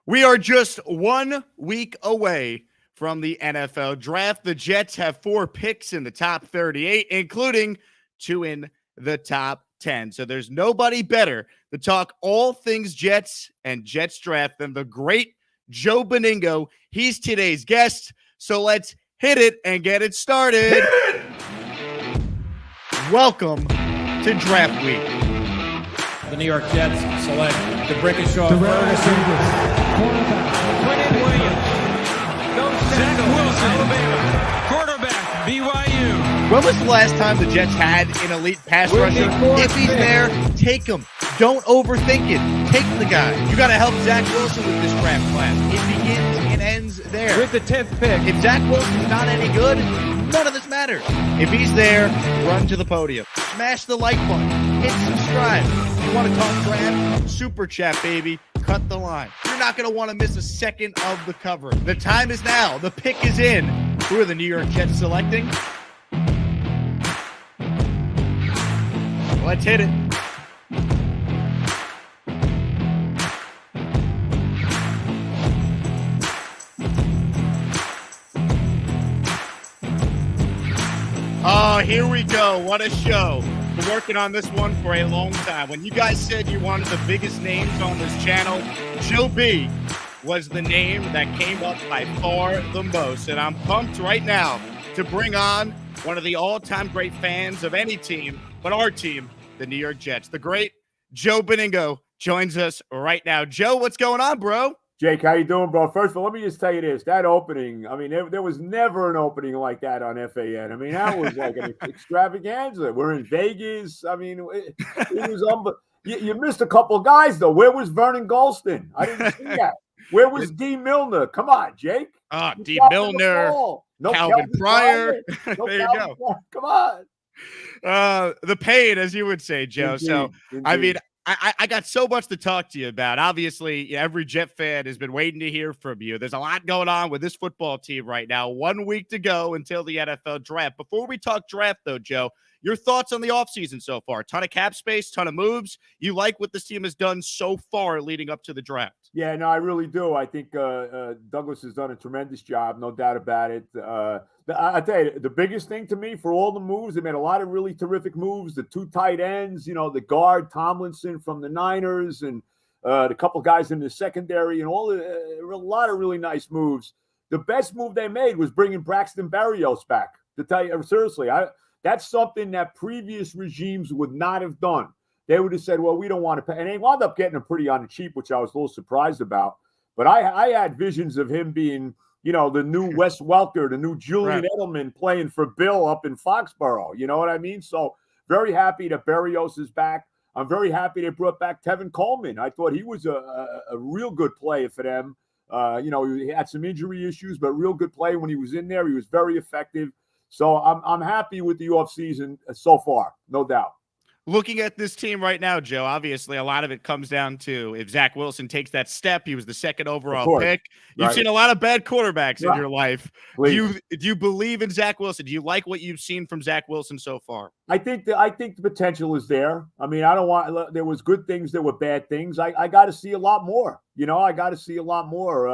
We are just 1 week away from the NFL draft. The Jets have 4 picks in the top 38, including 2 in the top 10. So there's nobody better to talk all things Jets and Jets draft than the great Joe Benigno. He's today's guest. So let's hit it and get it started. Welcome to Draft Week. The New York Jets select DeBrickashaw, Quentin Williams, Zach Wilson, Alabama, quarterback, BYU. When was the last time the Jets had an elite pass rusher? If he's there, take him. Don't overthink it. Take the guy. You got to help Zach Wilson with this draft class. It begins and ends there. with the 10th pick. If Zach Wilson's not any good, none of this matters. If he's there, run to the podium. Smash the like button. Hit subscribe. If you want to talk draft, super chat, baby. Cut the line. You're not going to want to miss a second of the cover. The time is now. The pick is in. Who are the New York Jets selecting? Let's hit it. Oh, here we go. What a show. Been working on this one for a long time. When you guys said you wanted the biggest names on this channel, Joe B was the name that came up by far the most. And I'm pumped right now to bring on one of the all-time great fans of any team, but our team, the New York Jets. The great Joe Benigno joins us right now. Joe, what's going on, bro? Jake, how you doing, bro? First of all, let me just tell you this. That opening, I mean, there was never an opening like that on FAN. I mean, that was like an extravaganza. We're in Vegas. I mean, it was unbelievable. You missed a couple of guys, though. Where was Vernon Gholston? I didn't see that. Where was D. Milner? Come on, Jake. D. Milner, no Calvin Pryor. No There you Calvin go. Pryor. Come on. The pain, as you would say, Joe. Indeed. I mean, I got so much to talk to you about. Obviously, every Jet fan has been waiting to hear from you. There's a lot going on with this football team right now. 1 week to go until the NFL draft. Before we talk draft, though, Joe, your thoughts on the offseason so far? Ton of cap space, ton of moves. You like what this team has done so far leading up to the draft? Yeah, no, I really do. I think Douglas has done a tremendous job, no doubt about it. I tell you, the biggest thing to me for all the moves, they made a lot of really terrific moves. The 2 tight ends, the guard Tomlinson from the Niners, and the couple guys in the secondary, and a lot of really nice moves. The best move they made was bringing Braxton Berrios back. To tell you seriously, that's something that previous regimes would not have done. They would have said, well, we don't want to pay. And they wound up getting him pretty on the cheap, which I was a little surprised about. But I had visions of him being, the new Wes Welker, the new Julian Edelman playing for Bill up in Foxborough. You know what I mean? So very happy that Berrios is back. I'm very happy they brought back Tevin Coleman. I thought he was a real good player for them. He had some injury issues, but real good play when he was in there. He was very effective. So I'm happy with the offseason so far, no doubt. Looking at this team right now, Joe, obviously a lot of it comes down to if Zach Wilson takes that step. He was the second overall pick. You've seen a lot of bad quarterbacks in your life. Do you believe in Zach Wilson? Do you like what you've seen from Zach Wilson so far? I think the potential is there. I mean, there was good things, there were bad things. I got to see a lot more. I got to see a lot more.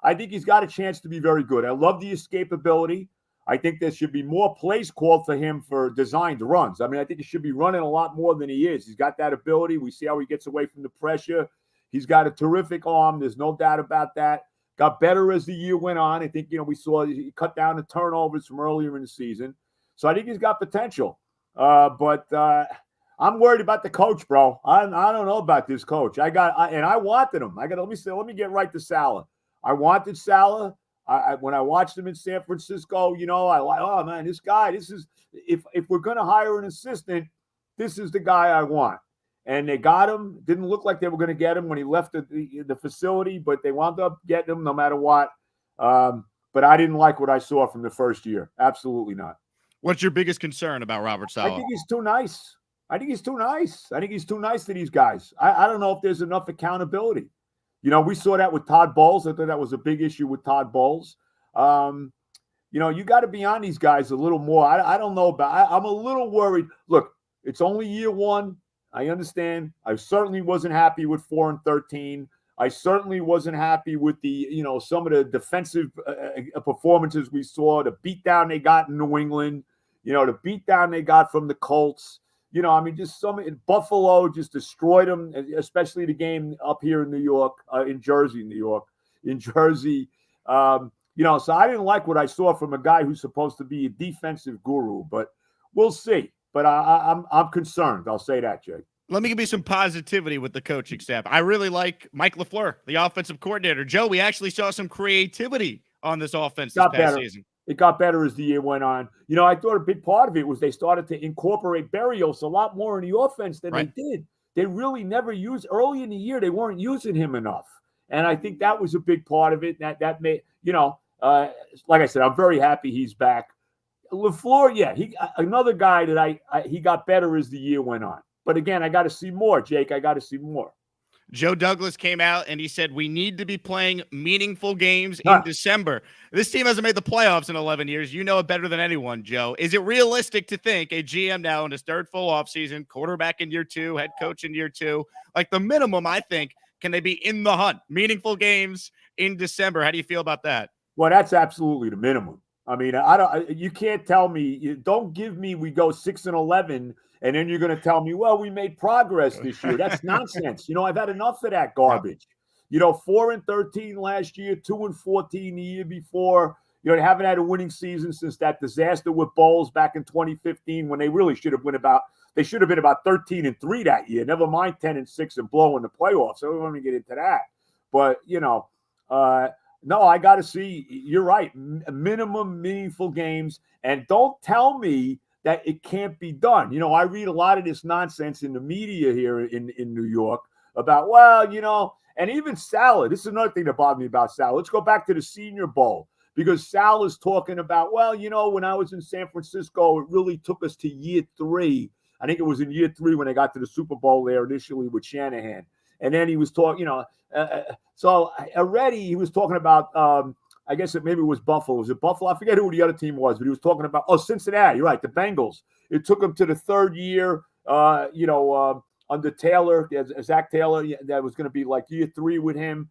I think he's got a chance to be very good. I love the escapability. I think there should be more plays called for him for designed runs. I mean, I think he should be running a lot more than he is. He's got that ability. We see how he gets away from the pressure. He's got a terrific arm. There's no doubt about that. Got better as the year went on. I think, we saw he cut down the turnovers from earlier in the season. So I think he's got potential. But I'm worried about the coach, bro. I don't know about this coach. I wanted him. Let me get right to Saleh. I wanted Saleh. When I watched him in San Francisco, I like, oh man, this guy. This is if we're gonna hire an assistant, this is the guy I want. And they got him. Didn't look like they were gonna get him when he left the facility, but they wound up getting him no matter what. But I didn't like what I saw from the first year. Absolutely not. What's your biggest concern about Robert Saleh? I think he's too nice. I think he's too nice to these guys. I don't know if there's enough accountability. We saw that with Todd Bowles. I thought that was a big issue with Todd Bowles. You got to be on these guys a little more. I don't know I'm a little worried. Look, it's only year one. I understand. I certainly wasn't happy with 4-13. I certainly wasn't happy with some of the defensive performances we saw, the beatdown they got in New England, the beatdown they got from the Colts. Just Buffalo just destroyed them, especially the game up here in New York, in Jersey. So I didn't like what I saw from a guy who's supposed to be a defensive guru, but we'll see. But I'm concerned. I'll say that, Jake. Let me give you some positivity with the coaching staff. I really like Mike LaFleur, the offensive coordinator. Joe, we actually saw some creativity on this offense this past season. It got better as the year went on. I thought a big part of it was they started to incorporate Berrios a lot more in the offense than they did. They really never used early in the year. They weren't using him enough. And I think that was a big part of it. That made, like I said, I'm very happy he's back. LaFleur, he another guy that he got better as the year went on. But again, I got to see more, Jake. I got to see more. Joe Douglas came out and he said, we need to be playing meaningful games in December. This team hasn't made the playoffs in 11 years. You know it better than anyone, Joe. Is it realistic to think a GM now in his third full offseason, quarterback in year 2, head coach in year 2, like the minimum, I think, can they be in the hunt? Meaningful games in December. How do you feel about that? Well, that's absolutely the minimum. You can't tell me, don't give me, we go 6-11. And then you're going to tell me, well, we made progress this year. That's nonsense. I've had enough of that garbage. 4-13 last year, 2-14 the year before. They haven't had a winning season since that disaster with Bowles back in 2015 when they really should have been about 13-3 that year. Never mind 10-6 and blowing the playoffs. So we don't even get into that. But, no, I got to see. You're right. Minimum meaningful games. And don't tell me that it can't be done. I read a lot of this nonsense in the media here in New York about, and even Saleh. This is another thing that bothered me about Saleh. Let's go back to the Senior Bowl because Saleh is talking about, when I was in San Francisco, it really took us to year 3. I think it was in year 3 when they got to the Super Bowl there initially with Shanahan. And then he was talking, so already he was talking about, I guess maybe it was Buffalo. Was it Buffalo? I forget who the other team was, but he was talking about, Cincinnati. You're right, the Bengals. It took them to the third year, under Taylor, Zach Taylor. That was going to be like year 3 with him,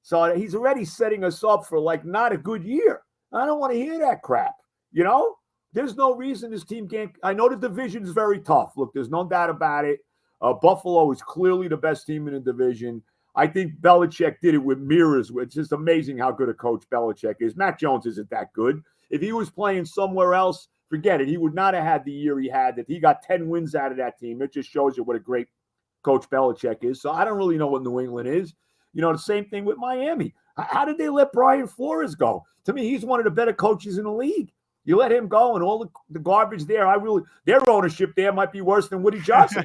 So he's already setting us up for not a good year. I don't want to hear that crap, There's no reason this team can't. I know the division is very tough. Look, there's no doubt about it. Buffalo is clearly the best team in the division. I think Belichick did it with mirrors. It's just amazing how good a coach Belichick is. Mac Jones isn't that good. If he was playing somewhere else, forget it. He would not have had the year he had. That he got 10 wins out of that team. It just shows you what a great coach Belichick is. So I don't really know what New England is. The same thing with Miami. How did they let Brian Flores go? To me, he's one of the better coaches in the league. You let him go and all the garbage there. Their ownership there might be worse than Woody Johnson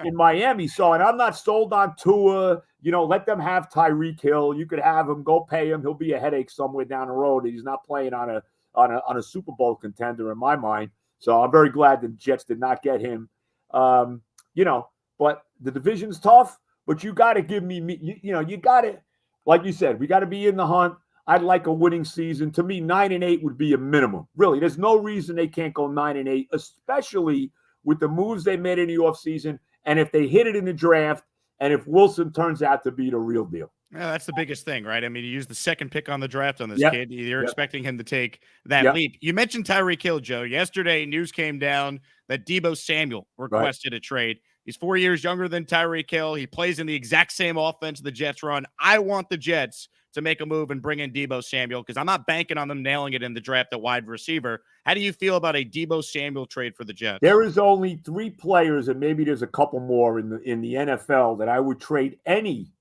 in Miami. So, and I'm not sold on Tua. Let them have Tyreek Hill. You could have him, go pay him. He'll be a headache somewhere down the road. He's not playing on a Super Bowl contender in my mind. So I'm very glad the Jets did not get him. But the division's tough. But you got to give me, you got to, like you said, we got to be in the hunt. I'd like a winning season. To me, 9-8 would be a minimum. Really, there's no reason they can't go 9-8, especially with the moves they made in the offseason. And if they hit it in the draft, and if Wilson turns out to be the real deal. Yeah, that's the biggest thing, right? You used the second pick on the draft on this kid. You're expecting him to take that leap. You mentioned Tyreek Hill, Joe. Yesterday, news came down that Deebo Samuel requested a trade. He's 4 years younger than Tyreek Hill. He plays in the exact same offense the Jets run. I want the Jets to make a move and bring in Deebo Samuel because I'm not banking on them nailing it in the draft at wide receiver. How do you feel about a Deebo Samuel trade for the Jets? There is only 3 players, and maybe there's a couple more in the NFL that I would trade any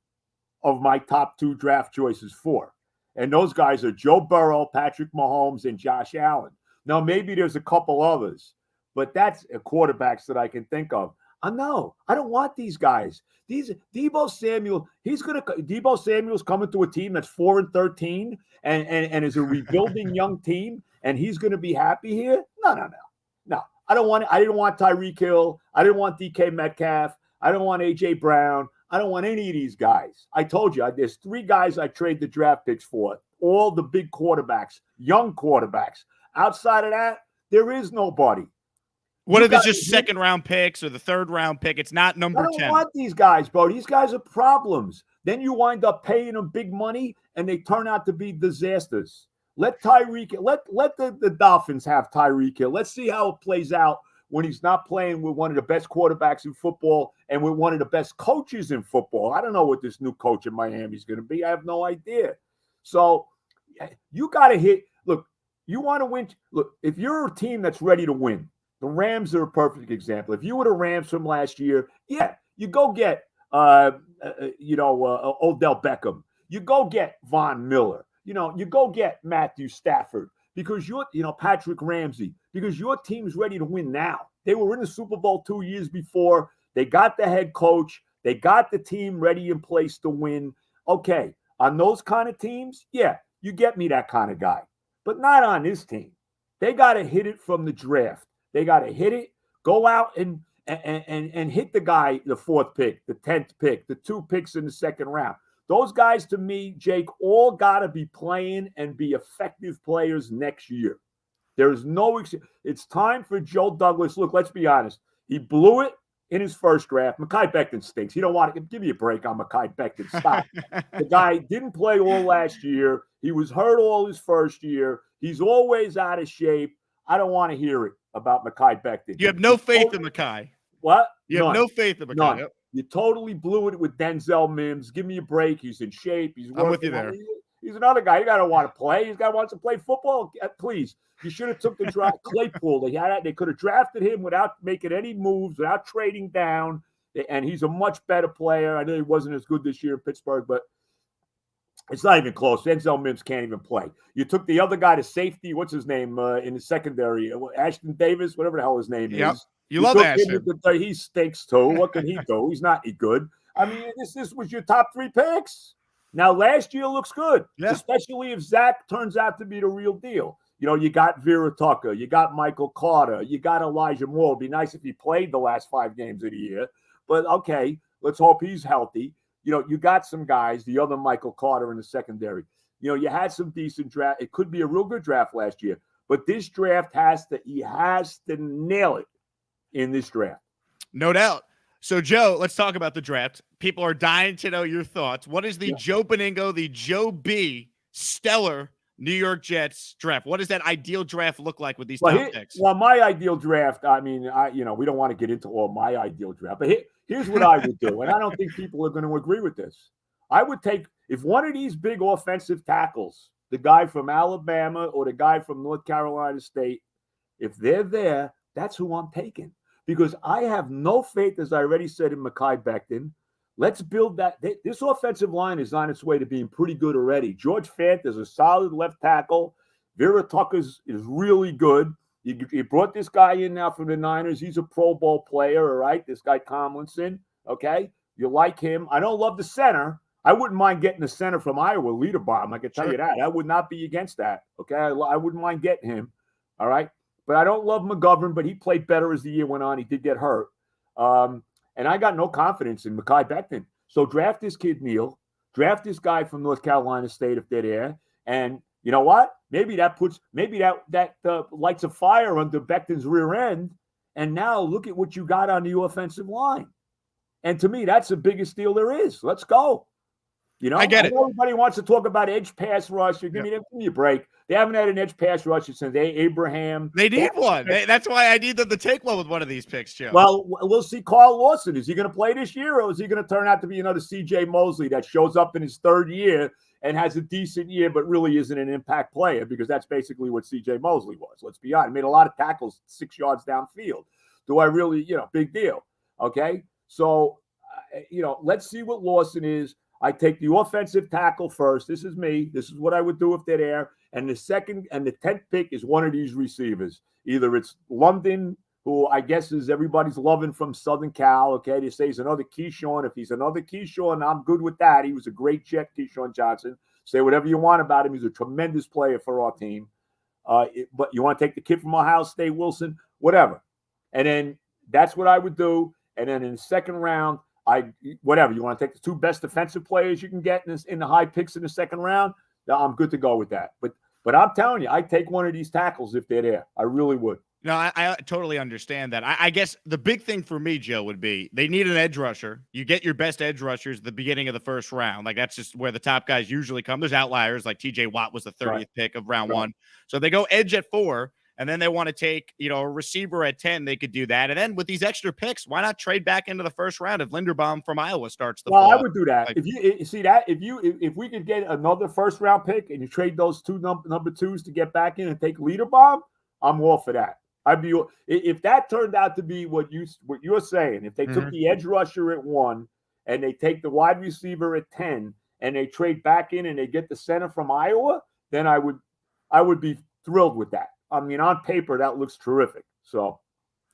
of my top 2 draft choices for. And those guys are Joe Burrow, Patrick Mahomes, and Josh Allen. Now, maybe there's a couple others, but that's quarterbacks that I can think of. No, I don't want these guys. Deebo Samuel, Deebo Samuel's coming to a team that's 4-13 and is a rebuilding young team, and he's going to be happy here. No. I didn't want Tyreek Hill. I didn't want DK Metcalf. I don't want AJ Brown. I don't want any of these guys. I told you, there's 3 guys I trade the draft picks for. All the big quarterbacks, young quarterbacks. Outside of that, there is nobody. What if it's just second-round picks or the third-round pick? It's not number 10. I don't want these guys, bro. These guys are problems. Then you wind up paying them big money, and they turn out to be disasters. Let the Dolphins have Tyreek Hill. Let's see how it plays out when he's not playing with one of the best quarterbacks in football and with one of the best coaches in football. I don't know what this new coach in Miami is going to be. I have no idea. So you got to hit. Look, you want to win. Look, if you're a team that's ready to win, the Rams are a perfect example. If you were the Rams from last year, yeah, you go get Odell Beckham. You go get Von Miller. You go get Matthew Stafford because Patrick Ramsey, because your team's ready to win now. They were in the Super Bowl 2 years before. They got the head coach. They got the team ready in place to win. Okay, on those kind of teams, yeah, you get me that kind of guy. But not on this team. They got to hit it from the draft. They got to hit it, go out and hit the guy, the 4th pick, the 10th pick, the 2 picks in the 2nd round. Those guys, to me, Jake, all got to be playing and be effective players next year. There's no – it's time for Joe Douglas. Look, let's be honest. He blew it in his first draft. Mekhi Becton stinks. He don't want to – give me a break on Mekhi Becton. Stop. The guy didn't play all last year. He was hurt all his first year. He's always out of shape. I don't want to hear it about Mekhi Becton. You have no faith in Mekhi. What? You have no faith in Mekhi. Yep. You totally blew it with Denzel Mims. Give me a break. He's in shape. I'm with you there. He's another guy. You got to want to play. He's got to want to play football. Please. You should have took the draft. Claypool. They could have drafted him without making any moves, without trading down. And he's a much better player. I know he wasn't as good this year in Pittsburgh, but it's not even close. Denzel Mims can't even play. You took the other guy to safety. What's his name in the secondary? Ashton Davis, whatever the hell his name is. You love Ashton. He stinks too. What can he do? He's not any good. I mean, this was your top 3 picks. Now, last year looks good, especially if Zach turns out to be the real deal. You got Vera Tucker. You got Michael Carter. You got Elijah Moore. It'd be nice if he played the last 5 games of the year. But, okay, let's hope he's healthy. You got some guys, the other Michael Carter in the secondary. You had some decent draft. It could be a real good draft last year. But this draft he has to nail it in this draft. No doubt. So, Joe, let's talk about the draft. People are dying to know your thoughts. What is the Joe Benigno, the Joe B. stellar New York Jets draft? What does that ideal draft look like with these top picks? Well, my ideal draft, I mean, we don't want to get into all my ideal draft, but here's what I would do, and I don't think people are going to agree with this. I would take, if one of these big offensive tackles, the guy from Alabama or the guy from North Carolina State, if they're there, that's who I'm taking. Because I have no faith, as I already said, in Mekhi Becton. Let's build that. This offensive line is on its way to being pretty good already. George Fant is a solid left tackle. Vera Tucker is really good. You brought this guy in now from the Niners. He's a Pro Bowl player, all right? This guy Tomlinson, okay? You like him. I don't love the center. I wouldn't mind getting the center from Iowa, Liederbaum. I can tell you that. I would not be against that, okay? I wouldn't mind getting him, all right? But I don't love McGovern, but he played better as the year went on. He did get hurt. And I got no confidence in Mekhi Becton. So draft this kid, Neil. Draft this guy from North Carolina State if they're there. And you know what? Maybe that lights a fire under Becton's rear end. And now look at what you got on the offensive line. And to me, that's the biggest deal there is. Let's go. I get it. Everybody wants to talk about edge pass rush. Give me a break. They haven't had an edge pass rush since Abraham. They need one. That's why I need them to take one with one of these picks, Joe. Well, we'll see Carl Lawson. Is he going to play this year, or is he going to turn out to be another C.J. Mosley that shows up in his 3rd year and has a decent year but really isn't an impact player? Because that's basically what C.J. Mosley was. Let's be honest. He made a lot of tackles 6 yards downfield. Do I really, big deal. Okay? So, let's see what Lawson is. I take the offensive tackle first. This is me. This is what I would do if they're there. And the 2nd and the 10th pick is one of these receivers. Either it's London, who I guess is everybody's loving from Southern Cal. Okay, they say he's another Keyshawn. If he's another Keyshawn, I'm good with that. He was a great Jet, Keyshawn Johnson. Say whatever you want about him. He's a tremendous player for our team. But you want to take the kid from Ohio State, Wilson, whatever. And then that's what I would do. And then in the 2nd round, whatever. You want to take the 2 best defensive players you can get in the high picks in the 2nd round, I'm good to go with that. But I'm telling you, I take one of these tackles if they're there. I really would. No, I totally understand that. I guess the big thing for me, Joe, would be they need an edge rusher. You get your best edge rushers at the beginning of the first round. Like, that's just where the top guys usually come. There's outliers, like TJ Watt was the 30th pick of round one. So they go edge at 4, and then they want to take, a receiver at 10. They could do that. And then with these extra picks, why not trade back into the first round if Linderbaum from Iowa starts the Well, I fall? would do that. Like, If you see that, if we could get another first round pick and you trade those two number twos to get back in and take Linderbaum, I'm all for that. I'd be if that turned out to be what you're saying. If they took the edge rusher at 1 and they take the wide receiver at 10 and they trade back in and they get the center from Iowa, then I would be thrilled with that. I mean, on paper that looks terrific. So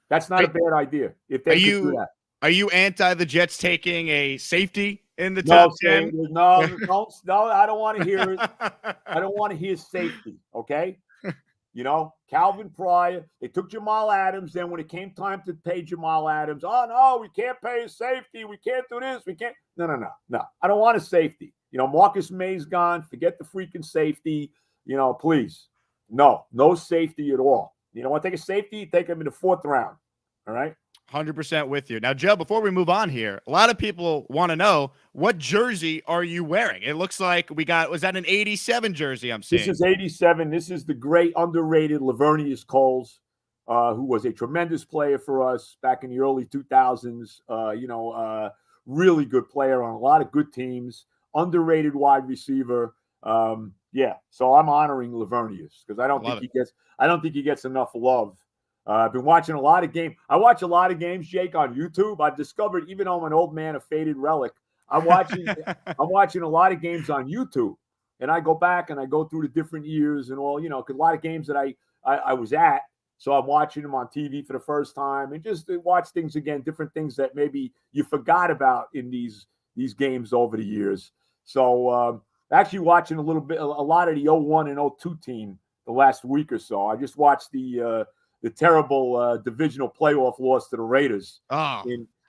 that's not a bad idea. If they could do that. Are you anti the Jets taking a safety in the top 10? No, I don't want to hear it. I don't want to hear safety. Okay. Calvin Pryor, they took Jamal Adams. Then when it came time to pay Jamal Adams, oh, no, we can't pay a safety. We can't do this. We can't. No. I don't want a safety. Marcus May's gone. Forget the freaking safety. Please. No safety at all. You don't want to take a safety? Take him in the 4th round. All right. 100% with you. Now, Joe, before we move on here, a lot of people want to know, what jersey are you wearing? It looks like was that an 87 jersey I'm seeing? This is 87. This is the great underrated Lavernius Coles, who was a tremendous player for us back in the early 2000s. Really good player on a lot of good teams, underrated wide receiver. So I'm honoring Lavernius because I don't think he gets enough love. I've been watching a lot of games. I watch a lot of games, Jake, on YouTube. I've discovered, even though I'm an old man, a faded relic, I'm watching a lot of games on YouTube. And I go back and I go through the different years and all, because a lot of games that I was at. So I'm watching them on TV for the first time and just to watch things again, different things that maybe you forgot about in these games over the years. So actually watching a lot of the 01 and 02 team the last week or so. I just watched the terrible divisional playoff loss to the Raiders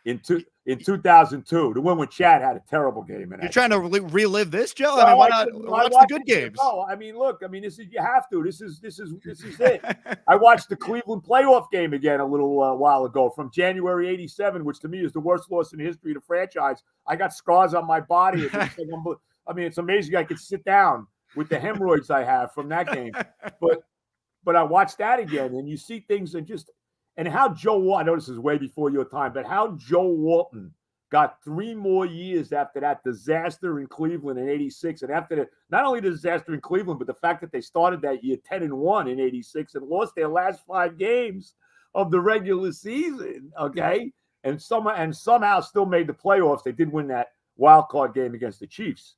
in 2002. The one when Chad had a terrible game. You're trying to relive this, Joe? I mean, why not watch the good games? No, I mean, look, this is, you have to. This is it. I watched the Cleveland playoff game again a little while ago from January '87, which to me is the worst loss in the history of the franchise. I got scars on my body. It's amazing I could sit down with the hemorrhoids I have from that game. But I watched that again, and you see things and how Joe Walton, I know this is way before your time, but how Joe Walton got 3 more years after that disaster in Cleveland in '86. And after not only the disaster in Cleveland, but the fact that they started that year 10-1 in '86 and lost their last 5 games of the regular season, okay? And somehow still made the playoffs. They did win that wild card game against the Chiefs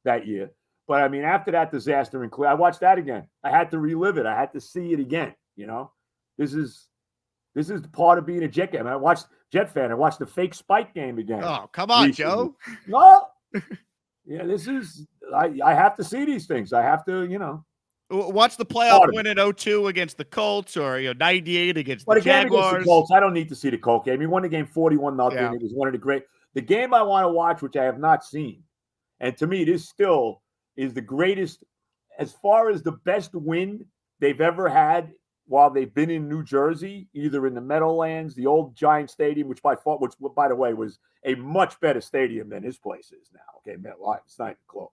that year. But after that disaster in Cleveland, I watched that again. I had to relive it. I had to see it again. This is the part of being a Jet fan. I watched the fake Spike game again. Oh, come on, recently. Joe. No. Yeah, I have to see these things. I have to, Watch the playoff win in 02 against the Colts or 98 against the Jaguars. Against the Colts, I don't need to see the Colts game. He won the game 41-0. Yeah. It was one of the great. The game I want to watch, which I have not seen, and to me, this still is the greatest as far as the best win they've ever had while they've been in New Jersey, either in the Meadowlands, the old Giant Stadium, which by the way was a much better stadium than his place is now. Okay, MetLife, it's not even close.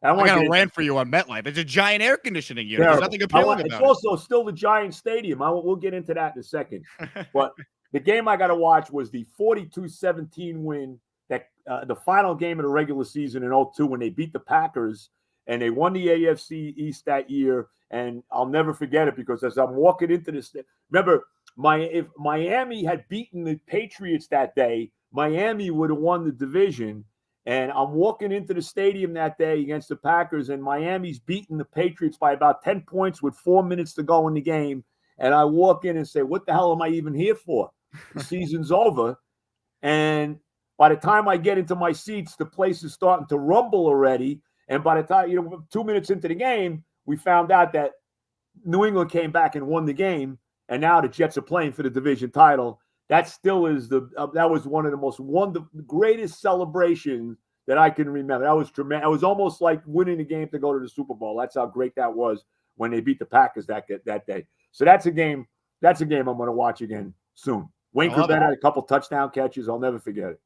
I got a rant for you on MetLife. It's a giant air conditioning unit. There's nothing appealing about it. It's also still the Giant Stadium. We'll get into that in a second. But the game I got to watch was the 42-17 win, that the final game of the regular season in 02 when they beat the Packers. And they won the AFC East that year, and I'll never forget it because as I'm walking into this, remember, if Miami had beaten the Patriots that day, Miami would have won the division. And I'm walking into the stadium that day against the Packers, and Miami's beaten the Patriots by about 10 points with 4 minutes to go in the game. And I walk in and say, what the hell am I even here for? The season's over. And by the time I get into my seats, the place is starting to rumble already. And by the time, 2 minutes into the game, we found out that New England came back and won the game. And now the Jets are playing for the division title. That still is that was one of the greatest celebrations that I can remember. That was tremendous. It was almost like winning the game to go to the Super Bowl. That's how great that was when they beat the Packers that day. So that's a game That's a game I'm going to watch again soon. Wayne Corbett had a couple touchdown catches. I'll never forget it.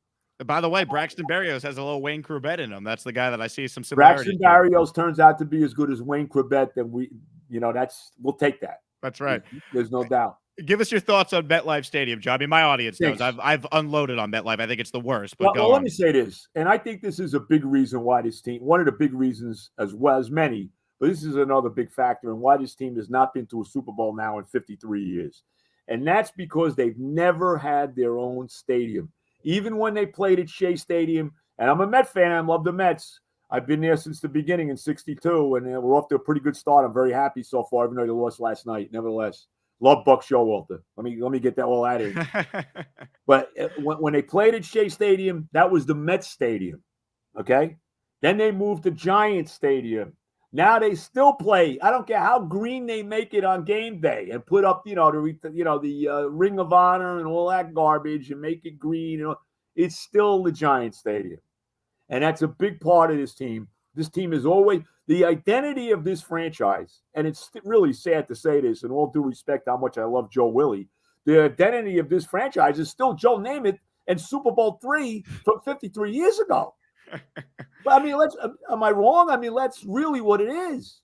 By the way, Braxton Berrios has a little Wayne Corbett in him. That's the guy that I see some similarities. Braxton Berrios turns out to be as good as Wayne Corbett. Then we'll take that. That's right. There's no doubt. Give us your thoughts on MetLife Stadium, Joe. I mean, my audience knows I've unloaded on MetLife. I think it's the worst. But let me say this, and I think this is a big reason why this team, one of the big reasons as well as many, but this is another big factor in why this team has not been to a Super Bowl now in 53 years. And that's because they've never had their own stadium. Even when they played at Shea Stadium, and I'm a Met fan, I love the Mets. I've been there since the beginning in 62, and we're off to a pretty good start. I'm very happy so far, even though they lost last night. Nevertheless, love Buck Showalter. Let me get that all out of here. But when they played at Shea Stadium, that was the Mets Stadium, okay? Then they moved to Giants Stadium. Now they still play. I don't care how green they make it on game day and put up, the Ring of Honor and all that garbage and make it green. It's still the Giants Stadium. And that's a big part of this team. This team is always the identity of this franchise. And it's really sad to say this, in all due respect, how much I love Joe Willie. The identity of this franchise is still Joe Namath and Super Bowl III from 53 years ago. But I mean, am I wrong? I mean, that's really what it is.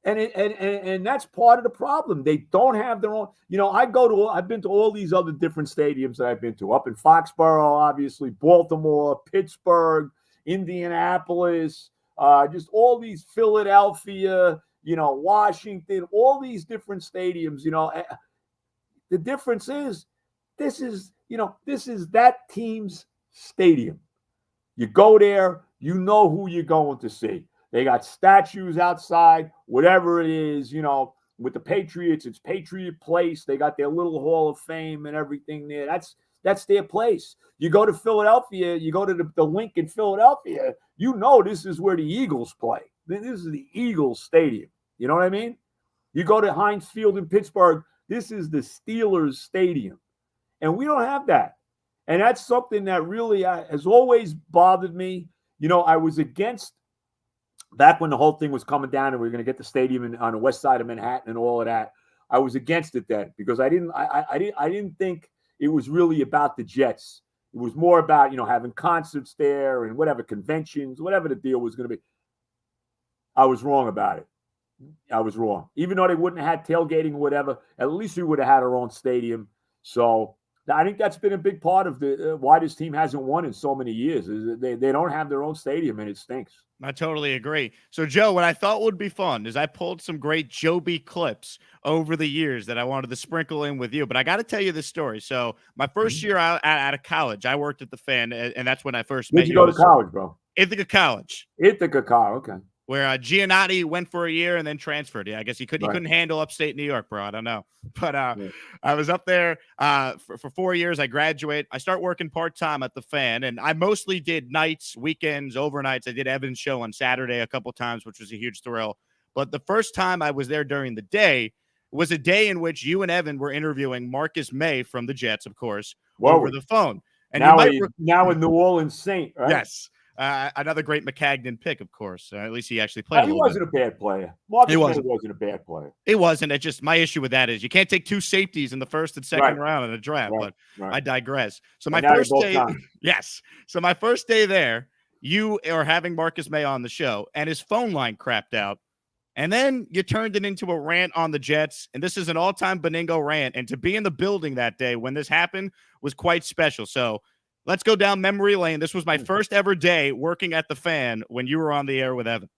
And that's part of the problem. They don't have their own, I've been to all these other different stadiums that I've been to, up in Foxborough, obviously, Baltimore, Pittsburgh, Indianapolis, just all these Philadelphia, Washington, all these different stadiums, the difference is this is that team's stadium. You go there, you know who you're going to see. They got statues outside, whatever it is, with the Patriots, it's Patriot Place. They got their little Hall of Fame and everything there. That's their place. You go to Philadelphia, you go to the Link in Philadelphia, this is where the Eagles play. This is the Eagles Stadium. You know what I mean? You go to Heinz Field in Pittsburgh, this is the Steelers Stadium. And we don't have that. And that's something that really has always bothered me. I was against, back when the whole thing was coming down and we were going to get the stadium on the west side of Manhattan and all of that, I was against it then because I didn't think it was really about the Jets. It was more about, having concerts there and whatever, conventions, whatever the deal was going to be. I was wrong about it. I was wrong. Even though they wouldn't have had tailgating or whatever, at least we would have had our own stadium. So I think that's been a big part of the why this team hasn't won in so many years. Is they don't have their own stadium, and it stinks. I totally agree. So, Joe, what I thought would be fun is I pulled some great Joe B clips over the years that I wanted to sprinkle in with you. But I got to tell you this story. So, my first year out of college, I worked at the Fan, and that's when I first met you. Where'd you go to college, bro? Ithaca College. Ithaca College, okay. Where Giannotti went for a year and then transferred. Yeah, I guess he couldn't handle upstate New York, bro. I don't know. But I was up there for 4 years. I graduate. I start working part-time at the Fan, and I mostly did nights, weekends, overnights. I did Evan's show on Saturday a couple times, which was a huge thrill. But the first time I was there during the day was a day in which you and Evan were interviewing Marcus May from the Jets, of course, over the phone. And now in New Orleans Saint, right? Yes. Another great McCagnon pick, of course. At least he actually played. He wasn't a bad player. Marcus wasn't a bad player. He wasn't. It just my issue with that is you can't take two safeties in the first and second round in a draft. But I digress. So my first day, yes. So my first day there, you are having Marcus May on the show, and his phone line crapped out, and then you turned it into a rant on the Jets. And this is an all-time Benigno rant. And to be in the building that day when this happened was quite special. So let's go down memory lane. This was my first ever day working at the Fan when you were on the air with Evan.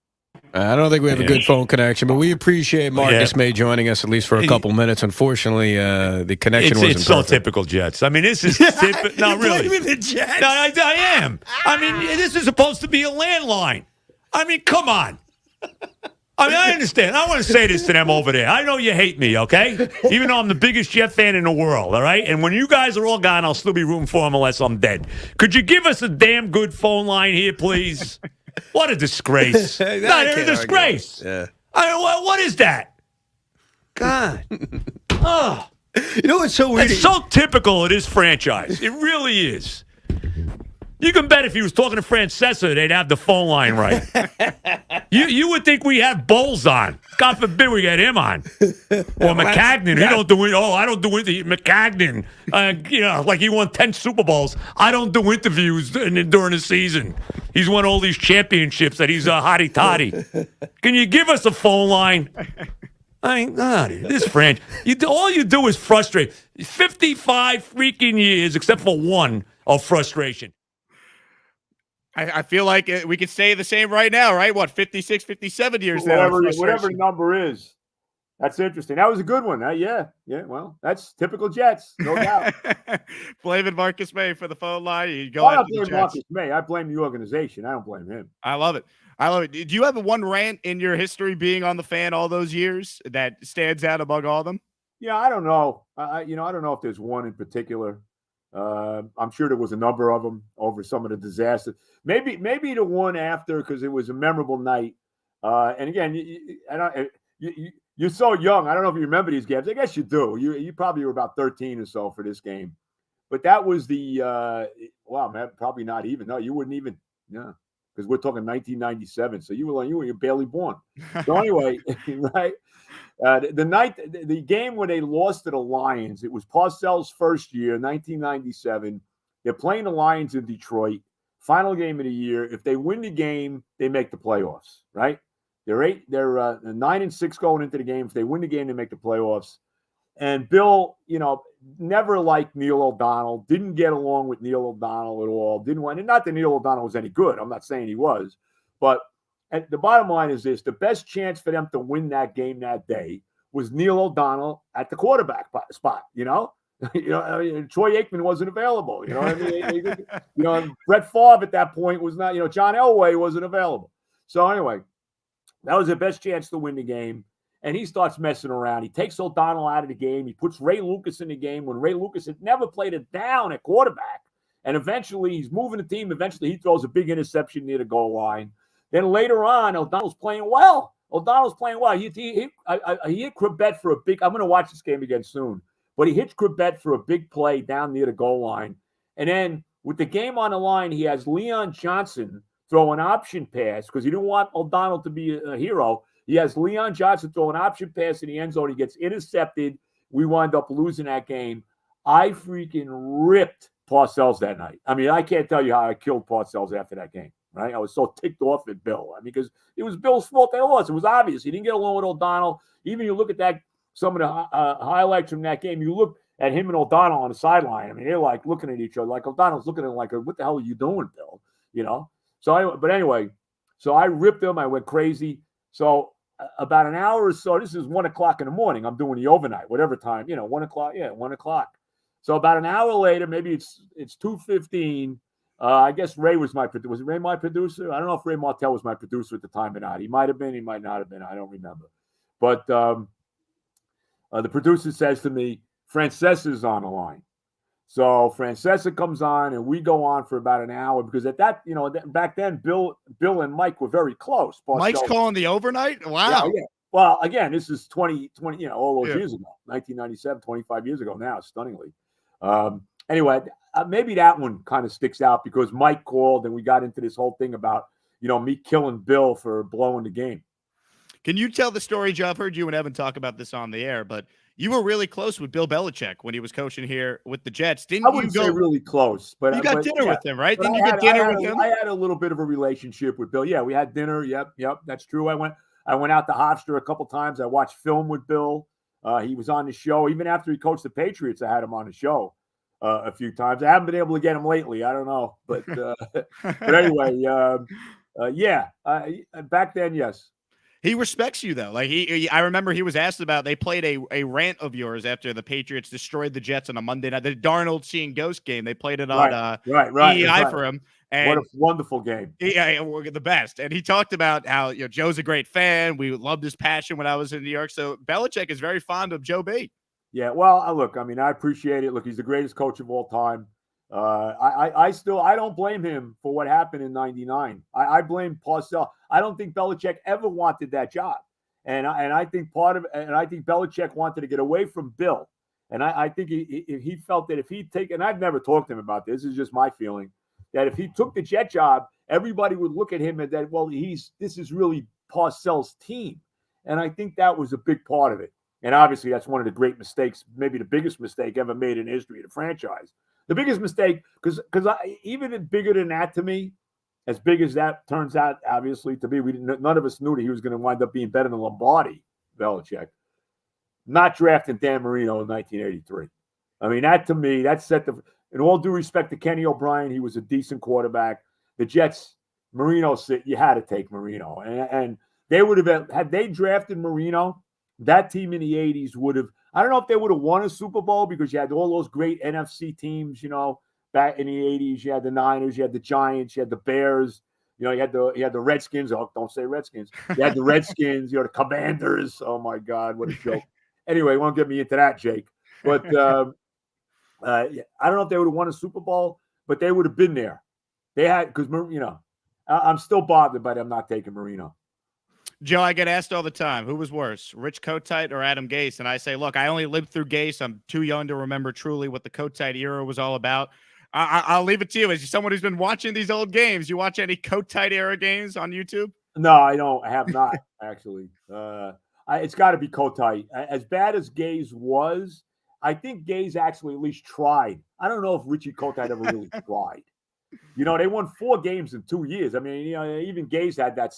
I don't think we have a good phone connection, but we appreciate Marcus May joining us at least for a couple minutes. Unfortunately, the connection wasn't so typical Jets. I mean, this is typical. No, really. Blaming the Jets? No, I am. I mean, this is supposed to be a landline. I mean, come on. I mean, I understand. I want to say this to them over there. I know you hate me, okay? Even though I'm the biggest Jet fan in the world, all right? And when you guys are all gone, I'll still be rooting for them unless I'm dead. Could you give us a damn good phone line here, please? What a disgrace. They're a disgrace. Yeah. I mean, what is that? God. Oh. You know what's so weird? It's so typical of this franchise. It really is. You can bet if he was talking to Francesa, they'd have the phone line right. You would think we have Bowles on. God forbid we get him on. Or McCagnon. I don't do it. McCagnon. Like he won 10 Super Bowls. I don't do interviews during the season. He's won all these championships that he's a hottie toddy. Can you give us a phone line? This franchise. All you do is frustrate. 55 freaking years, except for one, of frustration. I feel like we could say the same right now, right? What, 56, 57 years now? Whatever number is. That's interesting. That was a good one. Yeah. Well, that's typical Jets, no doubt. Blaming Marcus May for the phone line. You go I don't blame Marcus May. I blame the organization. I don't blame him. I love it. Do you have one rant in your history being on the fan all those years that stands out among all of them? Yeah, I don't know. I don't know if there's one in particular. I'm sure there was a number of them over some of the disasters. Maybe the one after, because it was a memorable night. And again, you're so young. I don't know if you remember these games. I guess you do. You probably were about 13 or so for this game. But that was probably not even. No, you wouldn't even. Yeah, because we're talking 1997. So you were barely born. So anyway, right. The game where they lost to the Lions, it was Parcells' first year, 1997. They're playing the Lions in Detroit. Final game of the year. If they win the game, they make the playoffs, right? They're 9-6 going into the game. If they win the game, they make the playoffs. And Bill, never liked Neil O'Donnell, didn't get along with Neil O'Donnell at all, didn't want, and not that Neil O'Donnell was any good. I'm not saying he was, but the bottom line is this: the best chance for them to win that game that day was Neil O'Donnell at the quarterback spot. Troy Aikman wasn't available. You know what I mean? Brett Favre at that point was not. John Elway wasn't available. So anyway, that was the best chance to win the game. And he starts messing around. He takes O'Donnell out of the game. He puts Ray Lucas in the game when Ray Lucas had never played it down at quarterback. And eventually, he's moving the team. Eventually, he throws a big interception near the goal line. Then later on, O'Donnell's playing well. He hit Corbett for a big – I'm going to watch this game again soon. But he hits Corbett for a big play down near the goal line. And then with the game on the line, he has Leon Johnson throw an option pass because he didn't want O'Donnell to be a hero. He has Leon Johnson throw an option pass in the end zone. He gets intercepted. We wind up losing that game. I freaking ripped Parcells that night. I mean, I can't tell you how I killed Parcells after that game, right? I was so ticked off at Bill. I mean, because it was Bill's fault they lost. It was obvious. He didn't get along with O'Donnell. Even you look at that, some of the highlights from that game, you look at him and O'Donnell on the sideline. I mean, they're like looking at each other. Like O'Donnell's looking at him like, what the hell are you doing, Bill? So I ripped him. I went crazy. So about an hour or so, this is 1 o'clock in the morning. I'm doing the overnight, whatever time, 1 o'clock. Yeah, 1 o'clock. So about an hour later, maybe it's 2:15. I guess Ray was my producer. Was Ray my producer? I don't know if Ray Martell was my producer at the time or not. He might have been. He might not have been. I don't remember. But the producer says to me, Francesa's on the line. So Francesa comes on, and we go on for about an hour because at that, back then, Bill and Mike were very close. Mike's calling the overnight? Wow. Yeah. Well, again, this is 20, all those years ago, 1997, 25 years ago now, stunningly. Anyway, maybe that one kind of sticks out because Mike called, and we got into this whole thing about, me killing Bill for blowing the game. Can you tell the story, Joe? I've heard you and Evan talk about this on the air, but you were really close with Bill Belichick when he was coaching here with the Jets. I wouldn't say really close, but you got dinner with him, right? Didn't you get dinner with him? I had a little bit of a relationship with Bill. Yeah, we had dinner. Yep, that's true. I went out to Hofstra a couple times. I watched film with Bill. He was on the show. Even after he coached the Patriots, I had him on the show a few times. I haven't been able to get him lately. I don't know. But anyway, back then, yes. He respects you, though. Like I remember he was asked about. They played a rant of yours after the Patriots destroyed the Jets on a Monday night. The Darnold seeing ghost game. They played it on EI for him. And what a wonderful game! Yeah, we're the best. And he talked about how Joe's a great fan. We loved his passion when I was in New York. So Belichick is very fond of Joe B. Yeah, well, look, I mean, I appreciate it. Look, he's the greatest coach of all time. I don't blame him for what happened in '99. I blame Parcells. I don't think Belichick ever wanted that job, and I think I think Belichick wanted to get away from Bill, and I think he felt that if he'd taken, and I've never talked to him about this. This is just my feeling, that if he took the Jet job everybody would look at him and that, well, this is really Parcells' team. And I think that was a big part of it. And obviously, that's one of the great mistakes, maybe the biggest mistake ever made in the history of the franchise. The biggest mistake, because even bigger than that to me, as big as that turns out, obviously, to be, none of us knew that he was going to wind up being better than Lombardi, Belichick. Not drafting Dan Marino in 1983. I mean, that to me, that set the, in all due respect to Kenny O'Brien, he was a decent quarterback. The Jets, Marino, you had to take Marino. And they would have, had they drafted Marino, that team in the 80s would have, I don't know if they would have won a Super Bowl because you had all those great NFC teams, back in the 80s. You had the Niners, you had the Giants, you had the Bears, you had the Redskins. Oh, don't say Redskins. You had the Redskins, the Commanders. Oh, my God, what a joke. Anyway, won't get me into that, Jake. But I don't know if they would have won a Super Bowl, but they would have been there. They had, because, I'm still bothered by them not taking Marino. Joe, I get asked all the time, who was worse, Rich Kotite or Adam Gase? And I say, look, I only lived through Gase. I'm too young to remember truly what the Kotite era was all about. I'll leave it to you. As someone who's been watching these old games, you watch any Kotite era games on YouTube? No, I don't. I have not, actually. It's got to be Kotite. As bad as Gase was, I think Gase actually at least tried. I don't know if Richie Kotite ever really tried. They won 4 games in 2 years. I mean, even Gase had that,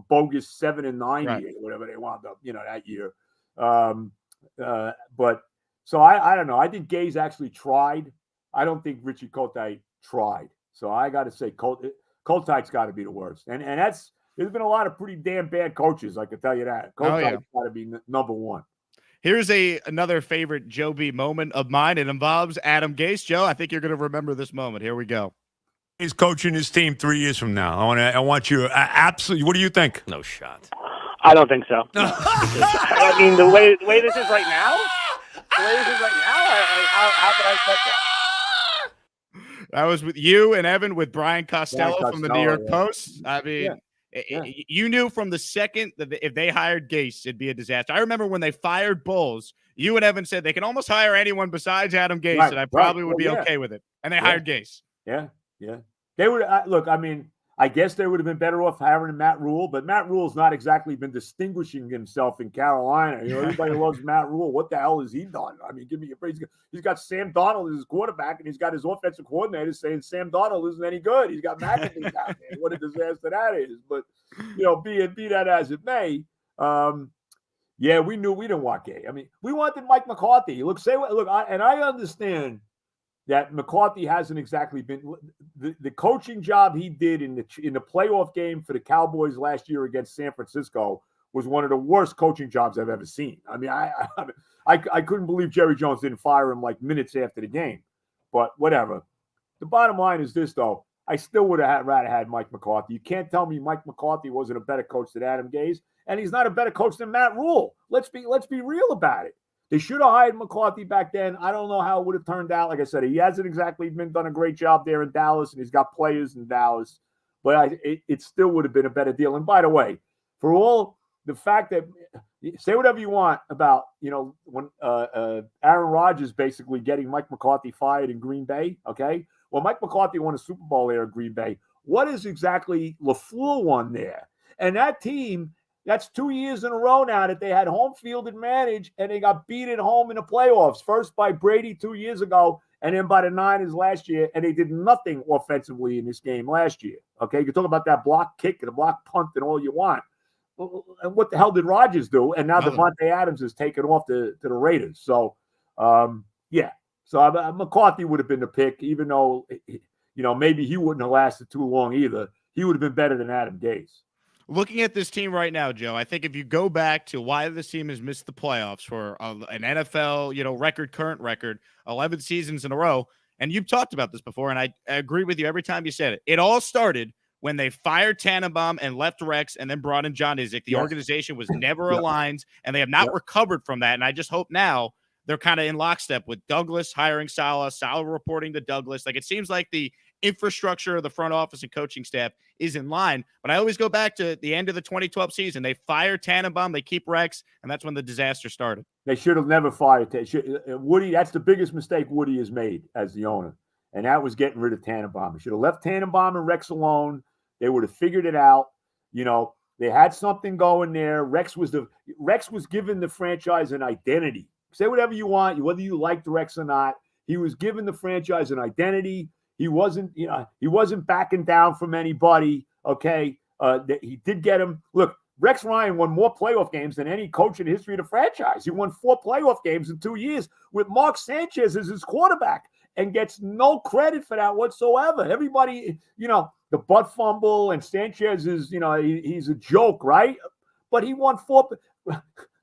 bogus 7-9 right. year, whatever they wound up, that year. But so I don't know. I think Gase actually tried. I don't think Richie Kotite tried. So I got to say Kotite's got to be the worst. And there's been a lot of pretty damn bad coaches, I can tell you that. Kotite's got to be number one. Here's another favorite Joe B moment of mine. It involves Adam Gase. Joe, I think you're going to remember this moment. Here we go. He's coaching his team 3 years from now. I want you absolutely. What do you think? No shot. I don't think so. No. I mean, the way this is right now, how could I expect that? That was with you and Evan with Brian Costello from the New York Post. I mean, you knew from the second that if they hired Gase, it'd be a disaster. I remember when they fired Bowles, you and Evan said they can almost hire anyone besides Adam Gase, and I probably would be okay with it. And they hired Gase. Yeah. They would look. I mean, I guess they would have been better off hiring Matt Rule, but Matt Rule's not exactly been distinguishing himself in Carolina. Everybody loves Matt Rule. What the hell has he done? I mean, give me a break. He's got Sam Darnold as his quarterback, and he's got his offensive coordinator saying Sam Darnold isn't any good. He's got McAfee out there. What a disaster that is. But be that as it may, we knew we didn't want Gay. I mean, we wanted Mike McCarthy. I understand that McCarthy hasn't exactly been the coaching job he did in the playoff game for the Cowboys last year against San Francisco was one of the worst coaching jobs I've ever seen. I mean, I couldn't believe Jerry Jones didn't fire him like minutes after the game, but whatever. The bottom line is this, though. I still would have rather had Mike McCarthy. You can't tell me Mike McCarthy wasn't a better coach than Adam Gase, and he's not a better coach than Matt Rule. Let's be real about it. They should have hired McCarthy back then. I don't know how it would have turned out. Like I said, he hasn't exactly done a great job there in Dallas, and he's got players in Dallas. But it still would have been a better deal. And by the way, for all the fact that say whatever you want about when Aaron Rodgers basically getting Mike McCarthy fired in Green Bay. Okay, well, Mike McCarthy won a Super Bowl there in Green Bay. What is exactly LaFleur won there? And that team. That's 2 years in a row now that they had home field advantage, and they got beat at home in the playoffs. First by Brady 2 years ago, and then by the Niners last year, and they did nothing offensively in this game last year. Okay, you can talk about that block kick and the block punt and all you want. And what the hell did Rodgers do? And now Devontae Adams is taken off to the Raiders. So, So McCarthy would have been the pick, even though, maybe he wouldn't have lasted too long either. He would have been better than Adam Gase. Looking at this team right now, Joe, I think if you go back to why this team has missed the playoffs for an NFL, current record, 11 seasons in a row, and you've talked about this before, and I agree with you every time you said it. It all started when they fired Tannenbaum and left Rex and then brought in John Izek. The organization was never aligned, and they have not recovered from that, and I just hope now they're kind of in lockstep with Douglas hiring Saleh, Saleh reporting to Douglas. Like, it seems like the infrastructure of the front office and coaching staff is in line. But I always go back to the end of the 2012 season. They fire Tannenbaum, they keep Rex, and that's when the disaster started. They should have never fired Woody. That's the biggest mistake Woody has made as the owner. and that was getting rid of Tannenbaum. He should have left Tannenbaum and Rex alone. They would have figured it out. They had something going there. Rex was given the franchise an identity. Say whatever you want, whether you liked Rex or not. He was given the franchise an identity. He wasn't backing down from anybody. Okay, he did get him. Look, Rex Ryan won more playoff games than any coach in the history of the franchise. He won 4 playoff games in 2 years with Mark Sanchez as his quarterback, and gets no credit for that whatsoever. Everybody, the butt fumble, and Sanchez is, he's a joke, right? But he won 4.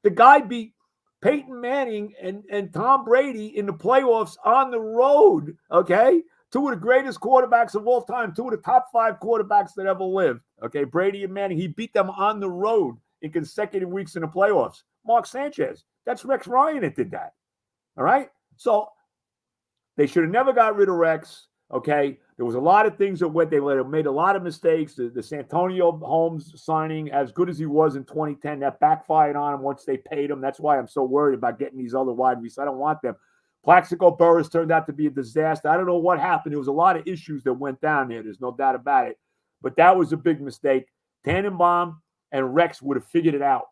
The guy beat Peyton Manning and Tom Brady in the playoffs on the road, okay? 2 of the greatest quarterbacks of all time, 2 of the top 5 quarterbacks that ever lived, okay? Brady and Manning, he beat them on the road in consecutive weeks in the playoffs. Mark Sanchez, that's Rex Ryan that did that, all right? So they should have never got rid of Rex, okay? There was a lot of things that went. They made a lot of mistakes. The Santonio Holmes signing, as good as he was in 2010, that backfired on him once they paid him. That's why I'm so worried about getting these other wide receivers. I don't want them. Plaxico Burress turned out to be a disaster. I don't know what happened. There was a lot of issues that went down there. There's no doubt about it. But that was a big mistake. Tannenbaum and Rex would have figured it out.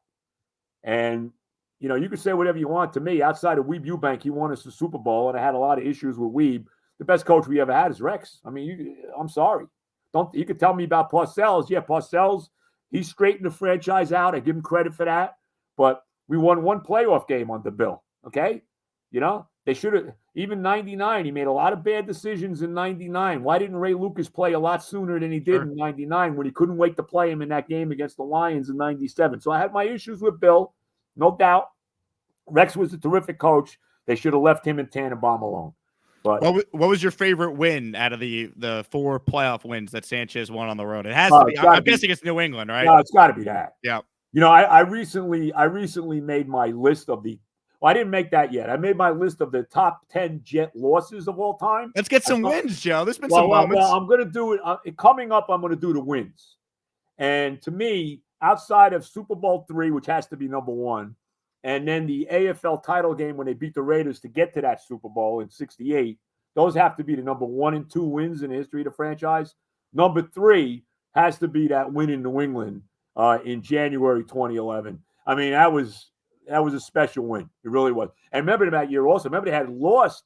And, you can say whatever you want to me. Outside of Weeb Eubank, he won us the Super Bowl, and I had a lot of issues with Weeb. The best coach we ever had is Rex. I mean, I'm sorry. You could tell me about Parcells. Yeah, Parcells, he straightened the franchise out. I give him credit for that. But we won 1 playoff game under Bill, okay? They should have, even 99, he made a lot of bad decisions in 99. Why didn't Ray Lucas play a lot sooner than he did in 99 when he couldn't wait to play him in that game against the Lions in 97? So I had my issues with Bill, no doubt. Rex was a terrific coach. They should have left him and Tannenbaum alone. But what was your favorite win out of the 4 playoff wins that Sanchez won on the road? It has to be. I'm guessing it's New England, right? No, it's got to be that. Yeah. I recently made my list of the. Well, I didn't make that yet. I made my list of the top 10 Jet losses of all time. Let's get some wins, Joe. There's been some moments. Well, I'm going to do it. Coming up, I'm going to do the wins. And to me, outside of Super Bowl III, which has to be number 1, and then the AFL title game when they beat the Raiders to get to that Super Bowl in '68, those have to be the number 1 and 2 wins in the history of the franchise. Number 3 has to be that win in New England in January 2011. I mean, that was a special win. It really was. And remember that year also. Remember they had lost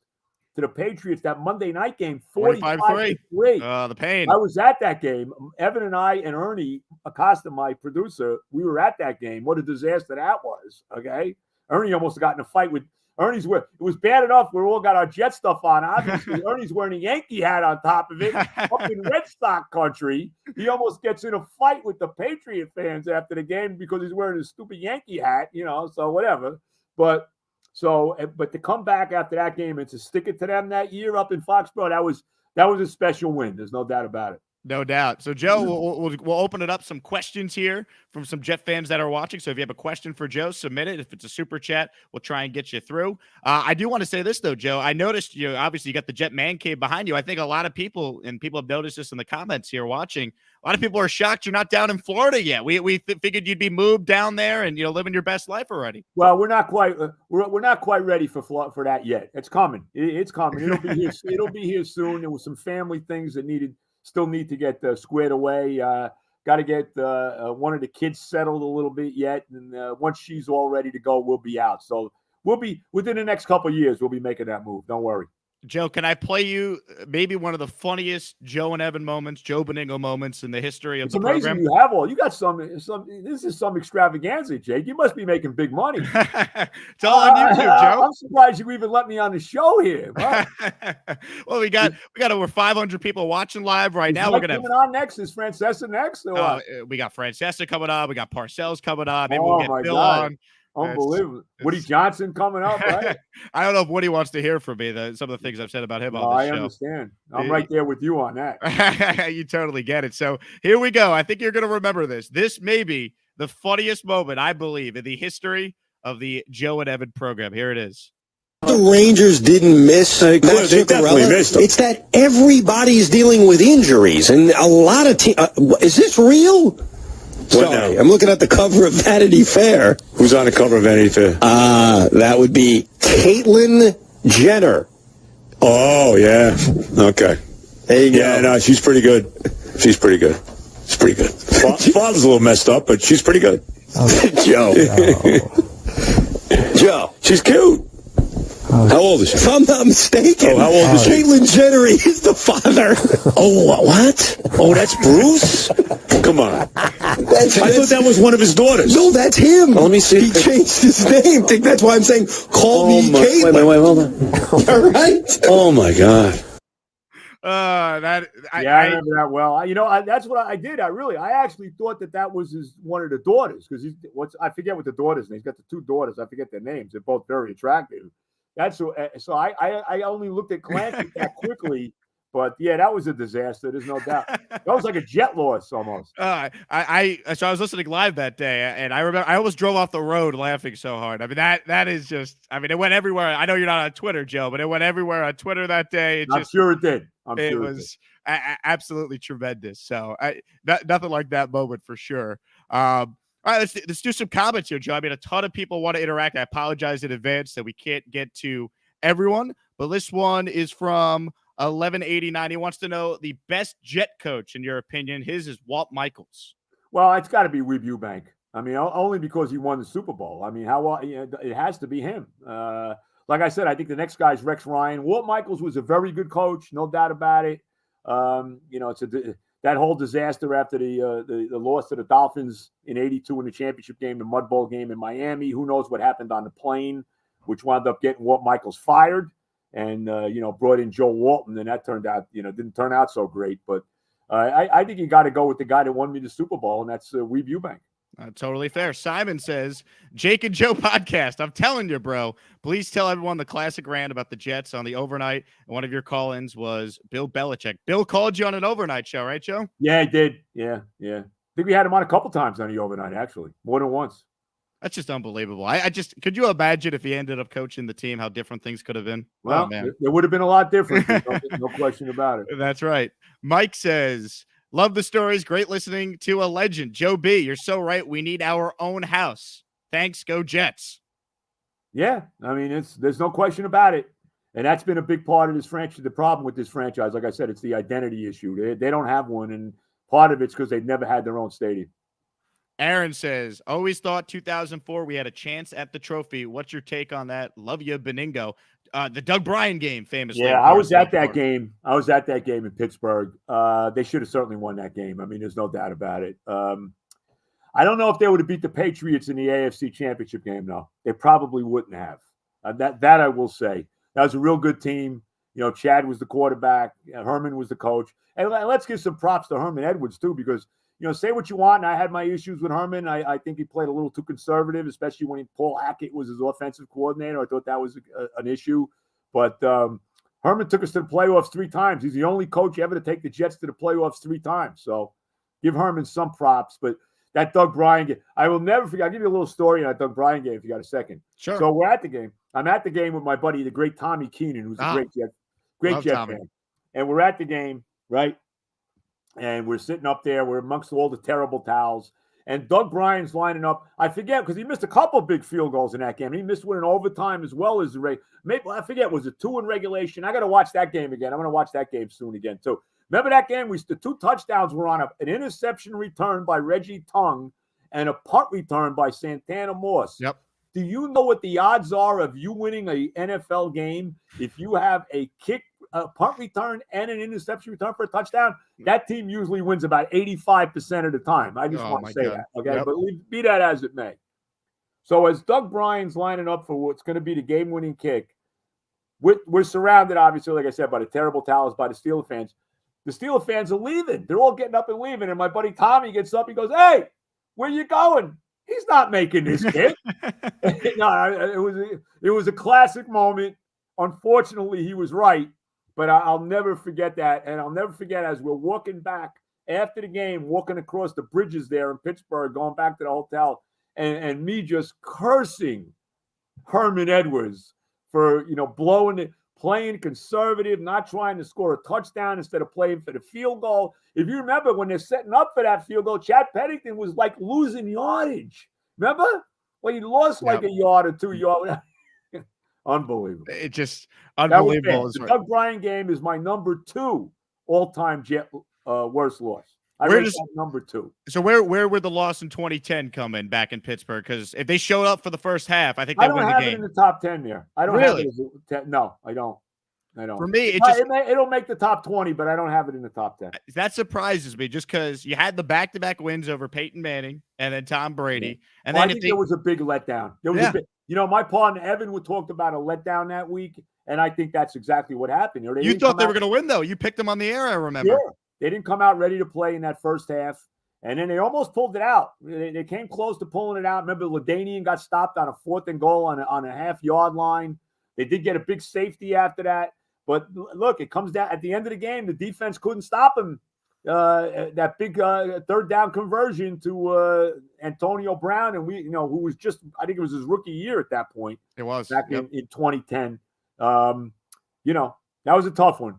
to the Patriots that Monday night game, 45-3. The pain. I was at that game. Evan and I and Ernie Acosta, my producer, we were at that game. What a disaster that was. Okay. Ernie almost got in a fight with Ernie's. It was bad enough. We all got our Jet stuff on. Obviously, Ernie's wearing a Yankee hat on top of it. Up in Red Sox country, he almost gets in a fight with the Patriot fans after the game because he's wearing a stupid Yankee hat, so whatever. But to come back after that game and to stick it to them that year up in Foxborough, that was a special win. There's no doubt about it. No doubt. So, Joe, we'll open it up some questions here from some Jet fans that are watching. So if you have a question for Joe, submit it. If it's a super chat, we'll try and get you through. I do want to say this, though, Joe. I noticed obviously you got the Jet Man Cave behind you. I think a lot of people, and people have noticed this in the comments here watching, a lot of people are shocked you're not down in Florida yet. We figured you'd be moved down there and living your best life already. Well, we're not quite ready for that yet. It's coming. It's coming. It'll be here. It'll be here soon. There was some family things that still need to get squared away. Got to get one of the kids settled a little bit yet, and once she's all ready to go, we'll be out. So we'll be within the next couple of years. We'll be making that move. Don't worry. Joe, can I play you maybe one of the funniest Joe and Evan moments, Joe Benigno moments in the history of the program? It's amazing you have all. You got some. This is some extravaganza, Jake. You must be making big money. It's all on YouTube, Joe. I'm surprised you even let me on the show here. Wow. Well, we got over 500 people watching live right now. We're gonna coming on next. Is Francesa next? Or what? We got Francesa coming on. We got Parcells coming on. Maybe we'll get Bill on. Unbelievable. Woody Johnson coming up, right? I don't know if Woody wants to hear from me, some of the things I've said about him on this show. I understand. I'm right there with you on that. You totally get it. So here we go. I think you're going to remember this. This may be the funniest moment, I believe, in the history of the Joe and Evan program. Here it is. The Rangers didn't miss. They definitely missed them. It's that everybody's dealing with injuries, and a lot of teams. Is this real? Sorry, I'm looking at the cover of Vanity Fair. Who's on the cover of Vanity Fair? That would be Caitlyn Jenner Oh, yeah. Okay. There you go. Yeah, no, she's pretty good. She's pretty good. She's pretty good. Father's a little messed up, but she's pretty good. Joe. Joe. She's cute. How old is she? If I'm not mistaken, Oh, how old is she? Caitlin Jenner is the father. Oh, what? Oh, that's Bruce? Come on. I thought that was one of his daughters. No, that's him. Let me see. He changed his name. That's why I'm saying, call me Caitlin. Wait, hold on. All right. Oh, my God. I remember that well. That's what I did. I actually thought that was one of the daughters because I forget what the daughters' name. He's got the two daughters. I forget their names. They're both very attractive. So I only looked at Clancy that quickly, but yeah, that was a disaster. There's no doubt. That was like a jet loss almost. So I was listening live that day, and I remember I almost drove off the road laughing so hard. I mean that is just. I mean, it went everywhere. I know you're not on Twitter, Joe, but it went everywhere on Twitter that day. I'm sure it did. It was absolutely tremendous. So nothing like that moment for sure. All right, let's do some comments here, Joe. I mean, a ton of people want to interact. I apologize in advance that we can't get to everyone, but this one is from 1189. He wants to know the best Jet coach, in your opinion. His is Walt Michaels. Well, it's got to be Weeb Eubank. I mean, only because he won the Super Bowl. I mean, it has to be him. Like I said, I think the next guy's Rex Ryan. Walt Michaels was a very good coach, no doubt about it. That whole disaster after the loss to the Dolphins in '82 in the championship game, the Mud Bowl game in Miami. Who knows what happened on the plane, which wound up getting Walt Michaels fired, and brought in Joe Walton, and that turned out didn't turn out so great. But I think you got to go with the guy that won me the Super Bowl, and that's Weeb Eubank. Totally fair. Simon says, Jake and Joe podcast. I'm telling you, bro, please tell everyone the classic rant about the Jets on the overnight. And one of your call-ins was Bill Belichick. Bill called you on an overnight show, right, Joe? Yeah, he did. Yeah. I think we had him on a couple times on the overnight, actually. More than once. That's just unbelievable. I just could you imagine if he ended up coaching the team, how different things could have been? Well, man. There would have been a lot different. No question about it. That's right. Mike says, love the stories. Great listening to a legend. Joe B, you're so right. We need our own house. Thanks. Go Jets. Yeah. I mean, there's no question about it. And that's been a big part of this franchise. The problem with this franchise, like I said, it's the identity issue. They don't have one. And part of it's because they've never had their own stadium. Aaron says, always thought 2004 we had a chance at the trophy. What's your take on that? Love you, Benigno. The Doug Bryan game, famously. Yeah, I was at that game. I was at that game in Pittsburgh. They should have certainly won that game. I mean, there's no doubt about it. I don't know if they would have beat the Patriots in the AFC Championship game, though. They probably wouldn't have. That I will say. That was a real good team. Chad was the quarterback. Herman was the coach. And let's give some props to Herman Edwards, too, because say what you want, and I had my issues with Herman. I think he played a little too conservative, especially when Paul Hackett was his offensive coordinator. I thought that was an issue. But Herman took us to the playoffs 3 times. He's the only coach ever to take the Jets to the playoffs 3 times. So give Herman some props. But that Doug Bryan game, I will never forget. I'll give you a little story on that Doug Bryan game if you got a second. Sure. So we're at the game. I'm at the game with my buddy, the great Tommy Keenan, who's a great Jet fan. And we're at the game, right? And we're sitting up there. We're amongst all the terrible towels. And Doug Bryan's lining up. I forget because he missed a couple of big field goals in that game. He missed one in overtime as well as I forget, was it 2 in regulation? I got to watch that game again. I'm going to watch that game soon again, too. Remember that game? The 2 touchdowns were on an interception return by Reggie Tongue and a punt return by Santana Moss. Yep. Do you know what the odds are of you winning an NFL game if you have a punt return and an interception return for a touchdown? That team usually wins about 85% of the time. I just want to say that, okay? Yep. But be that as it may. So as Doug Bryan's lining up for what's going to be the game-winning kick, we're surrounded, obviously, like I said, by the terrible towels, by the Steeler fans. The Steeler fans are leaving. They're all getting up and leaving. And my buddy Tommy gets up. He goes, "Hey, where you going?" He's not making this kick. No, it was a classic moment. Unfortunately, he was right. But I'll never forget that. And I'll never forget as we're walking back after the game, walking across the bridges there in Pittsburgh, going back to the hotel, and me just cursing Herman Edwards for, blowing it, playing conservative, not trying to score a touchdown instead of playing for the field goal. If you remember when they're setting up for that field goal, Chad Pennington was like losing yardage. Remember? Well, he lost like a yard or 2 yards. Unbelievable. It just That was unbelievable. bad. The Doug Bryan game is my number 2 all-time Jet worst loss. I rate that number 2. So where would the loss in 2010 come in back in Pittsburgh? Because if they showed up for the first half, I think they win the game. I don't have it in the top 10 there. I don't have it as a 10. No, I don't. For me, it'll make the top 20, but I don't have it in the top 10. That surprises me just because you had the back-to-back wins over Peyton Manning and then Tom Brady. And then I think there was a big letdown. There was a big, my partner Evan talked about a letdown that week, and I think that's exactly what happened. You thought they were going to win, though. You picked them on the air, I remember. Sure. They didn't come out ready to play in that first half, and then they almost pulled it out. They came close to pulling it out. Remember, LaDainian got stopped on a 4th and goal on a half-yard line. They did get a big safety after that. But look, it comes down at the end of the game. The defense couldn't stop him. That big 3rd down conversion to Antonio Brown, and who was I think it was his rookie year at that point. It was back in 2010. That was a tough one,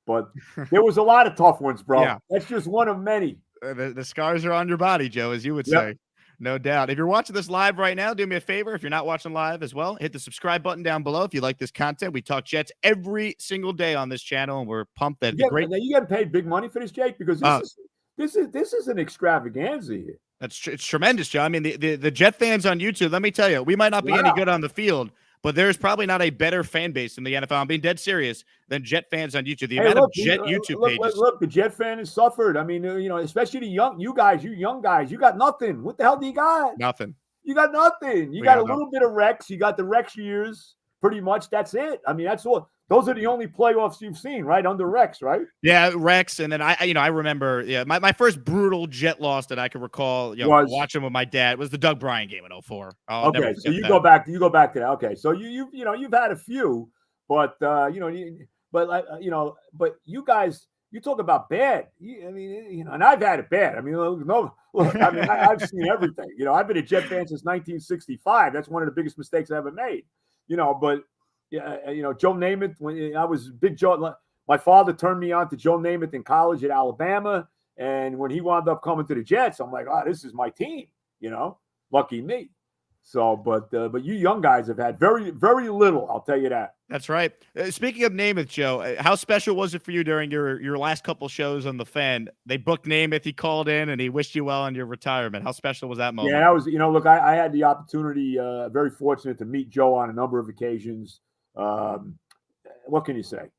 but there was a lot of tough ones, bro. Yeah. That's just one of many. The scars are on your body, Joe, as you would say. No doubt. If you're watching this live right now, do me a favor. If you're not watching live as well, hit the subscribe button down below if you like this content. We talk Jets every single day on this channel, and we're pumped that Now you getting paid big money for this, Jake, because this is an extravaganza here. It's tremendous, Joe. I mean, the Jet fans on YouTube, let me tell you, we might not be any good on the field, but there's probably not a better fan base in the NFL. I'm being dead serious than Jet fans on YouTube. The amount of Jet YouTube pages. Look, the Jet fan has suffered. I mean, especially the young guys, you got nothing. What the hell do you got? Nothing. You got nothing. You got a little bit of Rex. You got the Rex years. Pretty much that's it. I mean, that's all. Those are the only playoffs you've seen, right? Under Rex, right? Yeah, Rex. And then I remember, my first brutal Jet loss that I can recall, watching with my dad was the Doug Bryan game in 2004. Okay, so you go back to that. Okay, so you've had a few, but but you guys, you talk about bad. And I've had it bad. I mean, I've seen everything. I've been a Jet fan since 1965. That's one of the biggest mistakes I ever made. But Joe Namath, when I was big Joe, my father turned me on to Joe Namath in college at Alabama. And when he wound up coming to the Jets, I'm like, this is my team, lucky me. So, but you young guys have had very, very little. I'll tell you that. That's right. Speaking of Namath, Joe, how special was it for you during your last couple shows on the Fan? They booked Namath, he called in, and he wished you well on your retirement. How special was that moment? Yeah, that was, look, I had the opportunity, very fortunate to meet Joe on a number of occasions. What can you say?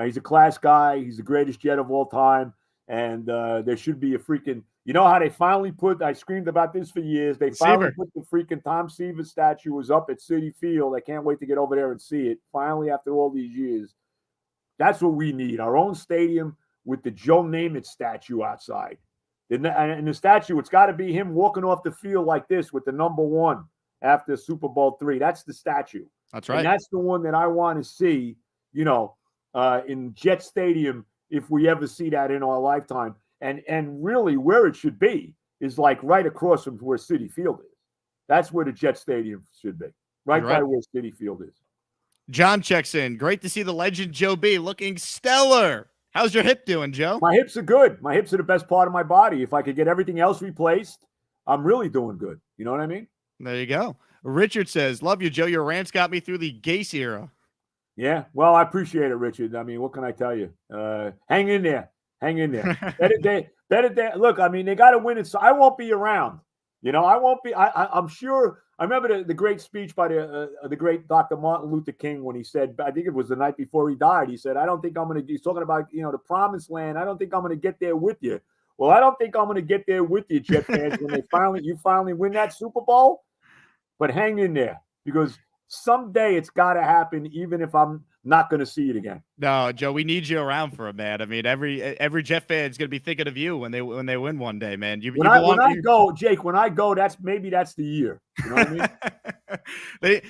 He's a class guy. He's the greatest Jet of all time. And there should be a freaking, how they finally I screamed about this for years. They finally put the freaking Tom Seaver statue was up at Citi Field. I can't wait to get over there and see it. Finally, after all these years. That's what we need. Our own stadium with the Joe Namath statue outside. And the statue, it's got to be him walking off the field like this with the number 1 after Super Bowl III. That's the statue. That's right. And that's the one that I want to see, in Jet Stadium if we ever see that in our lifetime. And really where it should be is like right across from where Citi Field is. That's where the Jet Stadium should be. Right by where Citi Field is. John checks in. Great to see the legend Joe B looking stellar. How's your hip doing, Joe? My hips are good. My hips are the best part of my body. If I could get everything else replaced, I'm really doing good. You know what I mean? There you go. Richard says, love you, Joe. Your rants got me through the Gase era. Yeah. Well, I appreciate it, Richard. I mean, what can I tell you? Hang in there. Hang in there. Better day. Look, I mean, they got to win it. So I won't be around. I won't be. I'm sure. I remember the great speech by the great Dr. Martin Luther King when he said, I think it was the night before he died. He said, I don't think I'm going to, he's talking about, the promised land. I don't think I'm going to get there with you. Well, I don't think I'm going to get there with you, Jet fans, when you finally win that Super Bowl. But hang in there, because someday it's got to happen, even if I'm not going to see it again. No, Joe, we need you around for it, man. I mean, every Jet fan is going to be thinking of you when they win one day, man. When I go, Jake, that's the year. You know what I mean?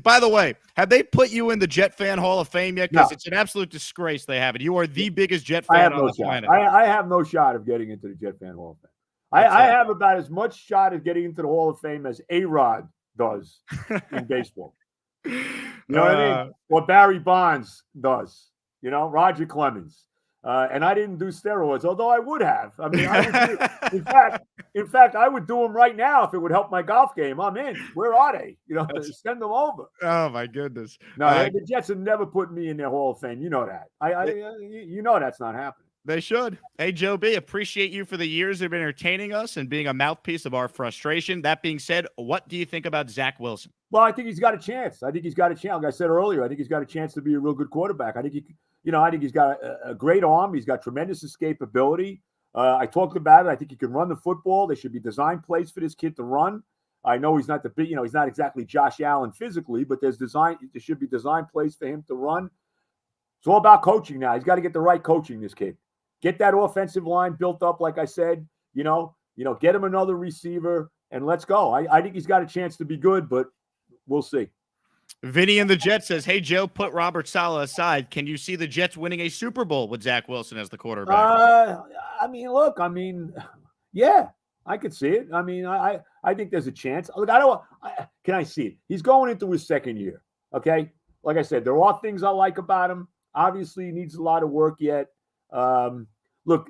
By the way, have they put you in the Jet Fan Hall of Fame yet? Because it's an absolute disgrace they haven't. You are the biggest Jet fan on the planet. I have no shot of getting into the Jet Fan Hall of Fame. I have about as much shot at getting into the Hall of Fame as A-Rod does in baseball. You know what I mean? Or Barry Bonds does. Roger Clemens. And I didn't do steroids, although I would have. I mean, in fact, I would do them right now if it would help my golf game. I'm in. Where are they? Send them over. Oh my goodness! No, the Jets have never put me in their Hall of Fame. You know that. You know that's not happening. They should. Hey, Joe B, appreciate you for the years of entertaining us and being a mouthpiece of our frustration. That being said, what do you think about Zach Wilson? Well, I think he's got a chance. Like I said earlier, I think he's got a chance to be a real good quarterback. I think he's got a great arm. He's got tremendous escapability. I talked about it. I think he can run the football. There should be design plays for this kid to run. I know he's not he's not exactly Josh Allen physically, but there should be design plays for him to run. It's all about coaching now. He's got to get the right coaching, this kid. Get that offensive line built up, like I said, get him another receiver and let's go. I think he's got a chance to be good, but we'll see. Vinny in the Jets says, hey, Joe, put Robert Saleh aside. Can you see the Jets winning a Super Bowl with Zach Wilson as the quarterback? Yeah, I could see it. I think there's a chance. Look, can I see it? He's going into his second year, okay? Like I said, there are things I like about him. Obviously, he needs a lot of work yet. Look,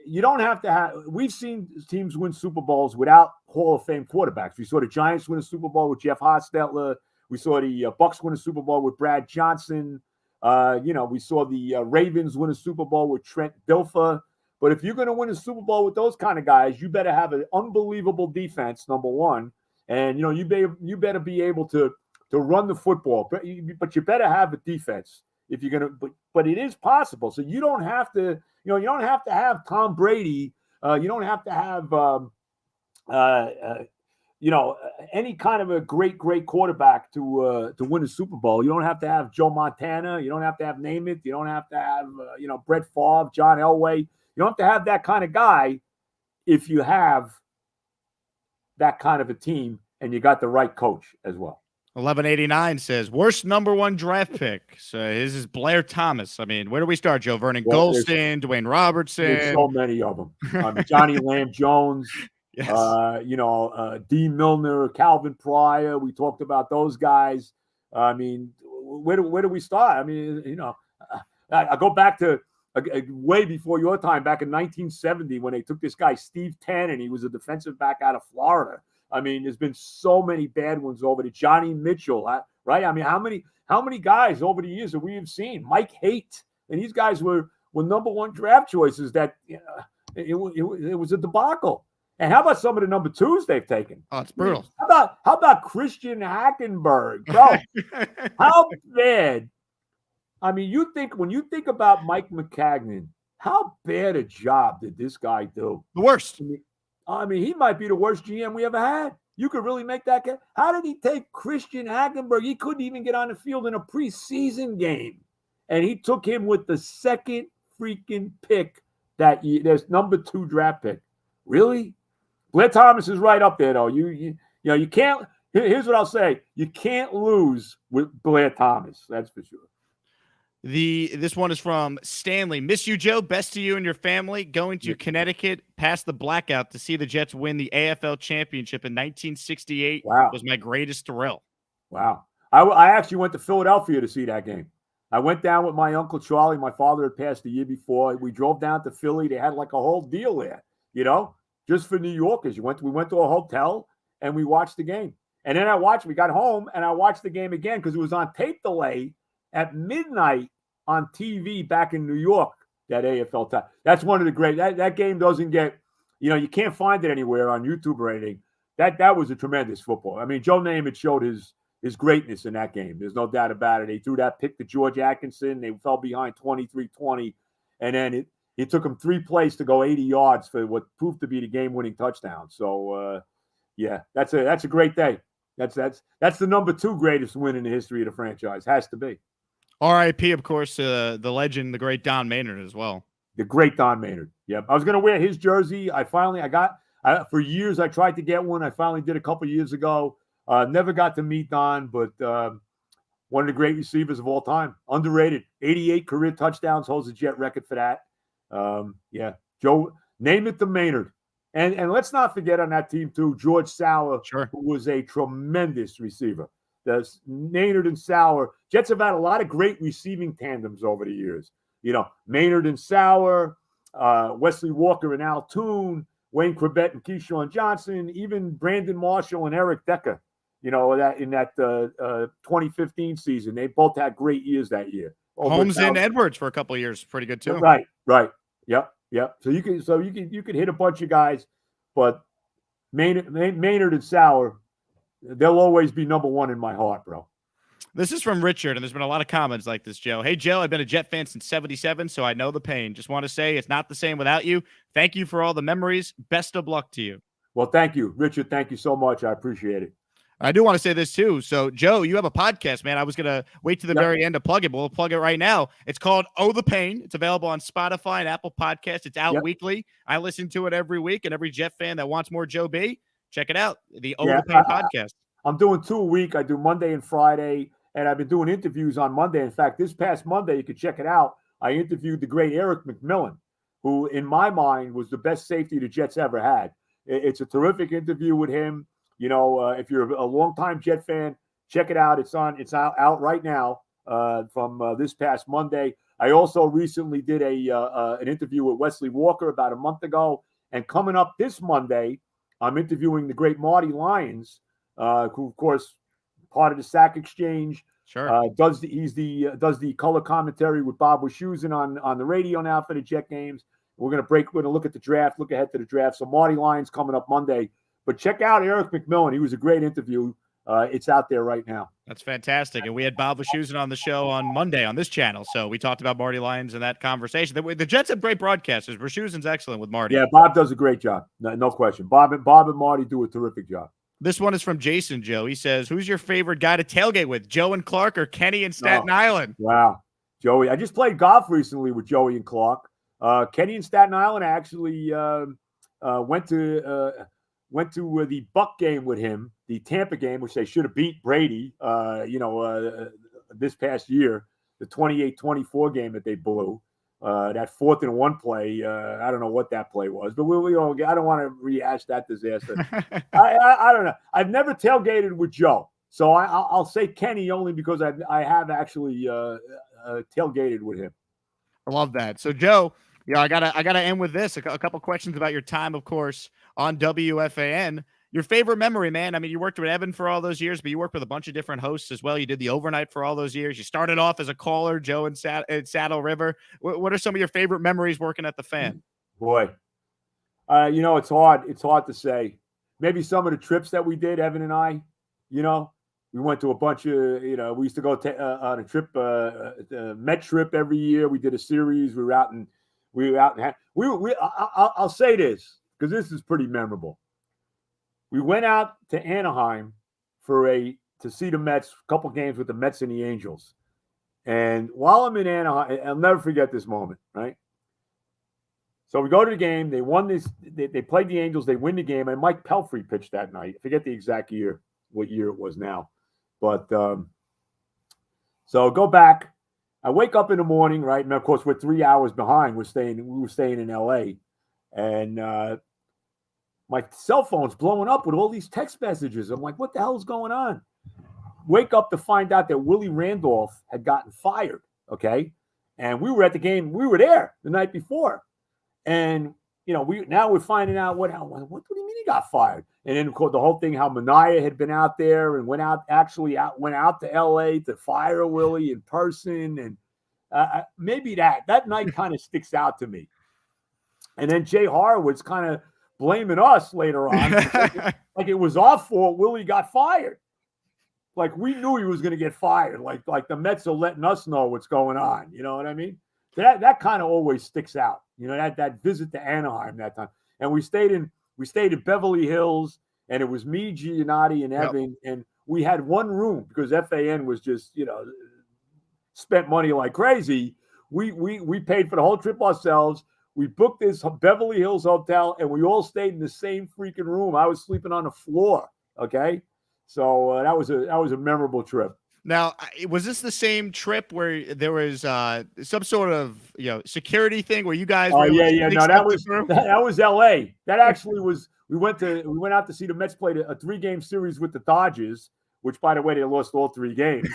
you don't have to have – we've seen teams win Super Bowls without Hall of Fame quarterbacks. We saw the Giants win a Super Bowl with Jeff Hostetler. We saw the Bucs win a Super Bowl with Brad Johnson. We saw the Ravens win a Super Bowl with Trent Dilfer. But if you're going to win a Super Bowl with those kind of guys, you better have an unbelievable defense, number one. And, you better be able to run the football. But you better have a defense. If you're going to, but it is possible. So you don't have to, you don't have to have Tom Brady. You don't have to have, any kind of a great quarterback to win a Super Bowl. You don't have to have Joe Montana. You don't have to have Namath. You don't have to have, Brett Favre, John Elway. You don't have to have that kind of guy if you have that kind of a team and you got the right coach as well. 1189 says, worst number one draft pick. So his is Blair Thomas. I mean, where do we start, Joe? Vernon Golston, Dwayne Robertson. There's so many of them. Johnny Lamb Jones, yes. D. Milner, Calvin Pryor. We talked about those guys. I mean, where do we start? I mean, I go back to way before your time, back in 1970, when they took this guy, Steve Tannen. He was a defensive back out of Florida. I mean, there's been so many bad ones over to Johnny Mitchell, right? I mean, how many guys over the years that we have seen? Mike Haight, and these guys were number one draft choices. That it was a debacle. And how about some of the number twos they've taken? Oh, it's brutal. How about Christian Hackenberg, bro? How bad? I mean, when you think about Mike McCagnon, how bad a job did this guy do? The worst. I mean, he might be the worst GM we ever had. You could really make that guy. How did he take Christian Hackenberg? He couldn't even get on the field in a preseason game. And he took him with the second freaking pick that year. There's number 2 draft pick. Really? Blair Thomas is right up there, though. You can't. Here's what I'll say. You can't lose with Blair Thomas. That's for sure. This one is from Stanley. Miss you, Joe. Best to you and your family. Going to Connecticut past the blackout to see the Jets win the AFL championship in 1968 was my greatest thrill. Wow. I actually went to Philadelphia to see that game. I went down with my Uncle Charlie. My father had passed the year before. We drove down to Philly. They had like a whole deal there, just for New Yorkers. We went to a hotel and we watched the game. And then we got home and I watched the game again because it was on tape delay at midnight on TV back in New York, that AFL time. That's one of the great, that game doesn't get, you can't find it anywhere on YouTube or anything. That was a tremendous football. I mean, Joe Namath showed his greatness in that game. There's no doubt about it. He threw that pick to George Atkinson. They fell behind 23-20. And then it took them 3 plays to go 80 yards for what proved to be the game-winning touchdown. So, that's a great day. That's the number 2 greatest win in the history of the franchise. Has to be. R.I.P., of course, the legend, the great Don Maynard as well. The great Don Maynard. Yep. I was going to wear his jersey. For years, I tried to get one. I finally did a couple years ago. Never got to meet Don, but one of the great receivers of all time. Underrated. 88 career touchdowns, holds the Jet record for that. Joe, name it the Maynard. And let's not forget on that team, too, George Saleh, who was a tremendous receiver. The Maynard and Saleh. Jets have had a lot of great receiving tandems over the years. Maynard and Sauer, Wesley Walker and Al Toon, Wayne Corbett and Keyshawn Johnson, even Brandon Marshall and Eric Decker, that in that 2015 season. They both had great years that year. Holmes and Edwards for a couple of years, pretty good too. Right. Yep. So you could hit a bunch of guys, but Maynard and Sauer, they'll always be number one in my heart, bro. This is from Richard, and there's been a lot of comments like this, Joe. Hey, Joe, I've been a Jet fan since '77, so I know the pain. Just want to say it's not the same without you. Thank you for all the memories. Best of luck to you. Well, thank you, Richard. Thank you so much. I appreciate it. I do want to say this too. So, Joe, you have a podcast, man. I was going to wait to the very end to plug it, but we'll plug it right now. It's called Oh the Pain. It's available on Spotify and Apple Podcasts. It's out weekly. I listen to it every week, and every Jet fan that wants more Joe B, check it out. The Oh the Pain podcast. I'm doing 2 a week. I do Monday and Friday, and I've been doing interviews on Monday. In fact, this past Monday, you can check it out. I interviewed the great Eric McMillan, who, in my mind, was the best safety the Jets ever had. It's a terrific interview with him. If you're a longtime Jet fan, check it out. It's out right now from this past Monday. I also recently did an interview with Wesley Walker about a month ago. And coming up this Monday, I'm interviewing the great Marty Lyons, who, of course, part of the Sack Exchange. Sure. Does the color commentary with Bob Wischusen on the radio now for the Jet games. We're going to look at the draft, look ahead to the draft. So Marty Lyons coming up Monday. But check out Eric McMillan. He was a great interview. It's out there right now. That's fantastic. And we had Bob Wischusen on the show on Monday on this channel. So we talked about Marty Lyons in that conversation. The Jets have great broadcasters. Wischusen's excellent with Marty. Yeah, Bob does a great job. No question. Bob and Marty do a terrific job. This one is from Jason, Joe. He says, who's your favorite guy to tailgate with, Joe and Clark or Kenny and Staten Island? Wow. Joey. I just played golf recently with Joey and Clark. Kenny and Staten Island, I actually went to the Buck game with him, the Tampa game, which they should have beat Brady, this past year, the 28-24 game that they blew. That 4th and 1 play, I don't know what that play was, but I don't want to rehash that disaster. I don't know. I've never tailgated with Joe, so I'll say Kenny only because I have actually tailgated with him. I love that. So, Joe, I gotta end with this. A couple questions about your time, of course, on WFAN. Your favorite memory, man. I mean, you worked with Evan for all those years, but you worked with a bunch of different hosts as well. You did the overnight for all those years. You started off as a caller, Joe in Saddle River. What are some of your favorite memories working at the Fan? Boy, it's hard. It's hard to say. Maybe some of the trips that we did, Evan and I. We went to a bunch of. We used to go on a trip, Met trip every year. We did a series. We were out in. I'll say this because this is pretty memorable. We went out to Anaheim to see the Mets, a couple games with the Mets and the Angels. And while I'm in Anaheim, I'll never forget this moment, right? So we go to the game. They won this. They played the Angels. They win the game. And Mike Pelfrey pitched that night. I forget the exact year, what year it was now. But so go back. I wake up in the morning, right? And of course, we're 3 hours behind. We were staying in LA. And my cell phone's blowing up with all these text messages. I'm like, what the hell is going on? Wake up to find out that Willie Randolph had gotten fired, okay? And we were at the game. We were there the night before. And, we're finding out what do you mean he got fired? And then, of course, the whole thing, how Mania had been out there and went out to L.A. to fire Willie in person. And maybe that night kind of sticks out to me. And then Jay Horowitz kind of blaming us later on, like it was our fault Willie got fired. Like we knew he was going to get fired. Like the Mets are letting us know what's going on. You know what I mean? That kind of always sticks out. That visit to Anaheim that time, and we stayed in Beverly Hills, and it was me, Giannotti, and Evan, and we had one room because FAN was just spent money like crazy. We paid for the whole trip ourselves. We booked this Beverly Hills hotel, and we all stayed in the same freaking room. I was sleeping on the floor. Okay, so that was a memorable trip. Now, was this the same trip where there was some sort of security thing where you guys? Oh yeah. No, that was L.A. That actually was. We went out to see the Mets play a 3-game series with the Dodgers, which, by the way, they lost all 3 games.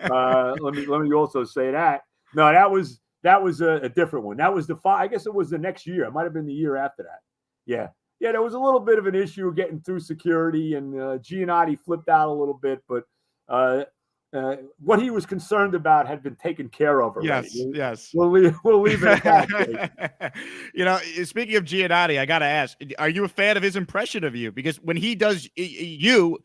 Let me also say that. No, that was that was a different one. That was I guess it was the next year. It might have been the year after that. Yeah. Yeah, there was a little bit of an issue getting through security, and Giannotti flipped out a little bit, but what he was concerned about had been taken care of already. Yes. We'll leave it at that. You know, speaking of Giannotti, I got to ask, are you a fan of his impression of you? Because when he does you,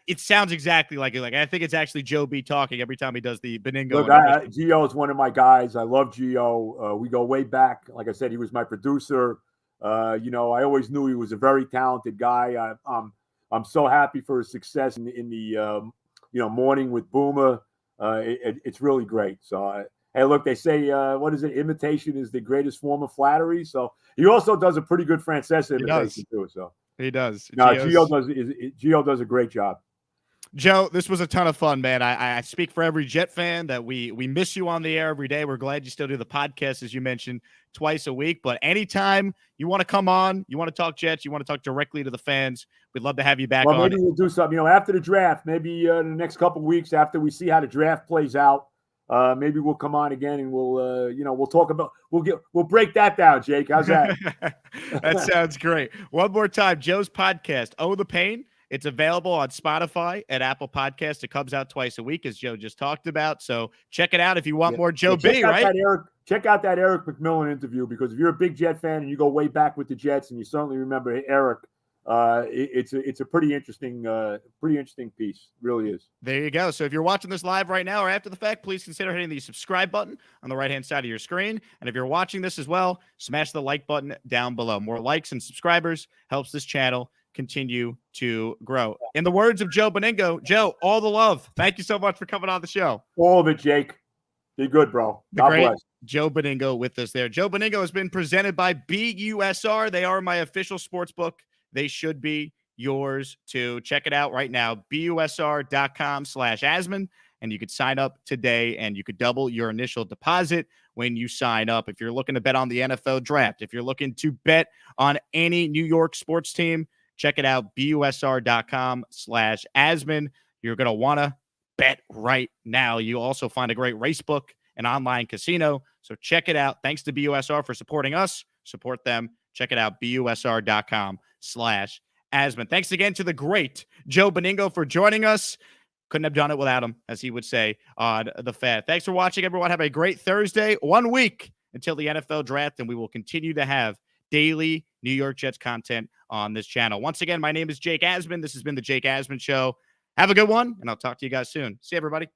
it sounds exactly like you. Like, I think it's actually Joe B talking every time he does the Benigno. Look, Gio is one of my guys. I love Gio. We go way back. Like I said, he was my producer. You know, I always knew he was a very talented guy. I'm so happy for his success in the morning with Boomer. It's really great. So, hey, look, they say, what is it? Imitation is the greatest form of flattery. So he also does a pretty good Francesa imitation too. So he does. No, Gio does a great job. Joe, this was a ton of fun, man. I speak for every Jet fan that we miss you on the air every day. We're glad you still do the podcast, as you mentioned, twice a week. But anytime you want to come on, you want to talk Jets, you want to talk directly to the fans, we'd love to have you back on. Maybe we'll do something, after the draft, maybe in the next couple of weeks after we see how the draft plays out. Maybe we'll come on again and we'll talk about, we'll break that down, Jake. How's that? That sounds great. One more time, Joe's podcast, Oh the Pain. It's available on Spotify and Apple Podcasts. It comes out twice a week, as Joe just talked about. So check it out if you want more Joe B, right? Check out that Eric McMillan interview, because if you're a big Jet fan and you go way back with the Jets and you certainly remember Eric, it's a pretty interesting piece. It really is. There you go. So if you're watching this live right now or after the fact, please consider hitting the subscribe button on the right-hand side of your screen. And if you're watching this as well, smash the like button down below. More likes and subscribers helps this channel continue to grow. In the words of Joe Benigno, Joe, all the love. Thank you so much for coming on the show. All of it, Jake. Be good, bro. God bless. Joe Benigno with us there. Joe Benigno has been presented by BUSR. They are my official sports book. They should be yours too. Check it out right now, busr.com/Asman, and you could sign up today and you could double your initial deposit when you sign up. If you're looking to bet on the NFL draft, if you're looking to bet on any New York sports team, check it out, busr.com/Asman. You're going to want to bet right now. You also find a great race book, an online casino. So check it out. Thanks to BUSR for supporting us. Support them. Check it out, busr.com/Asman. Thanks again to the great Joe Benigno for joining us. Couldn't have done it without him, as he would say on the Fan. Thanks for watching, everyone. Have a great Thursday. 1 week until the NFL draft, and we will continue to have daily New York Jets content on this channel. Once again, my name is Jake Asman. This has been the Jake Asman Show. Have a good one, and I'll talk to you guys soon. See you, everybody.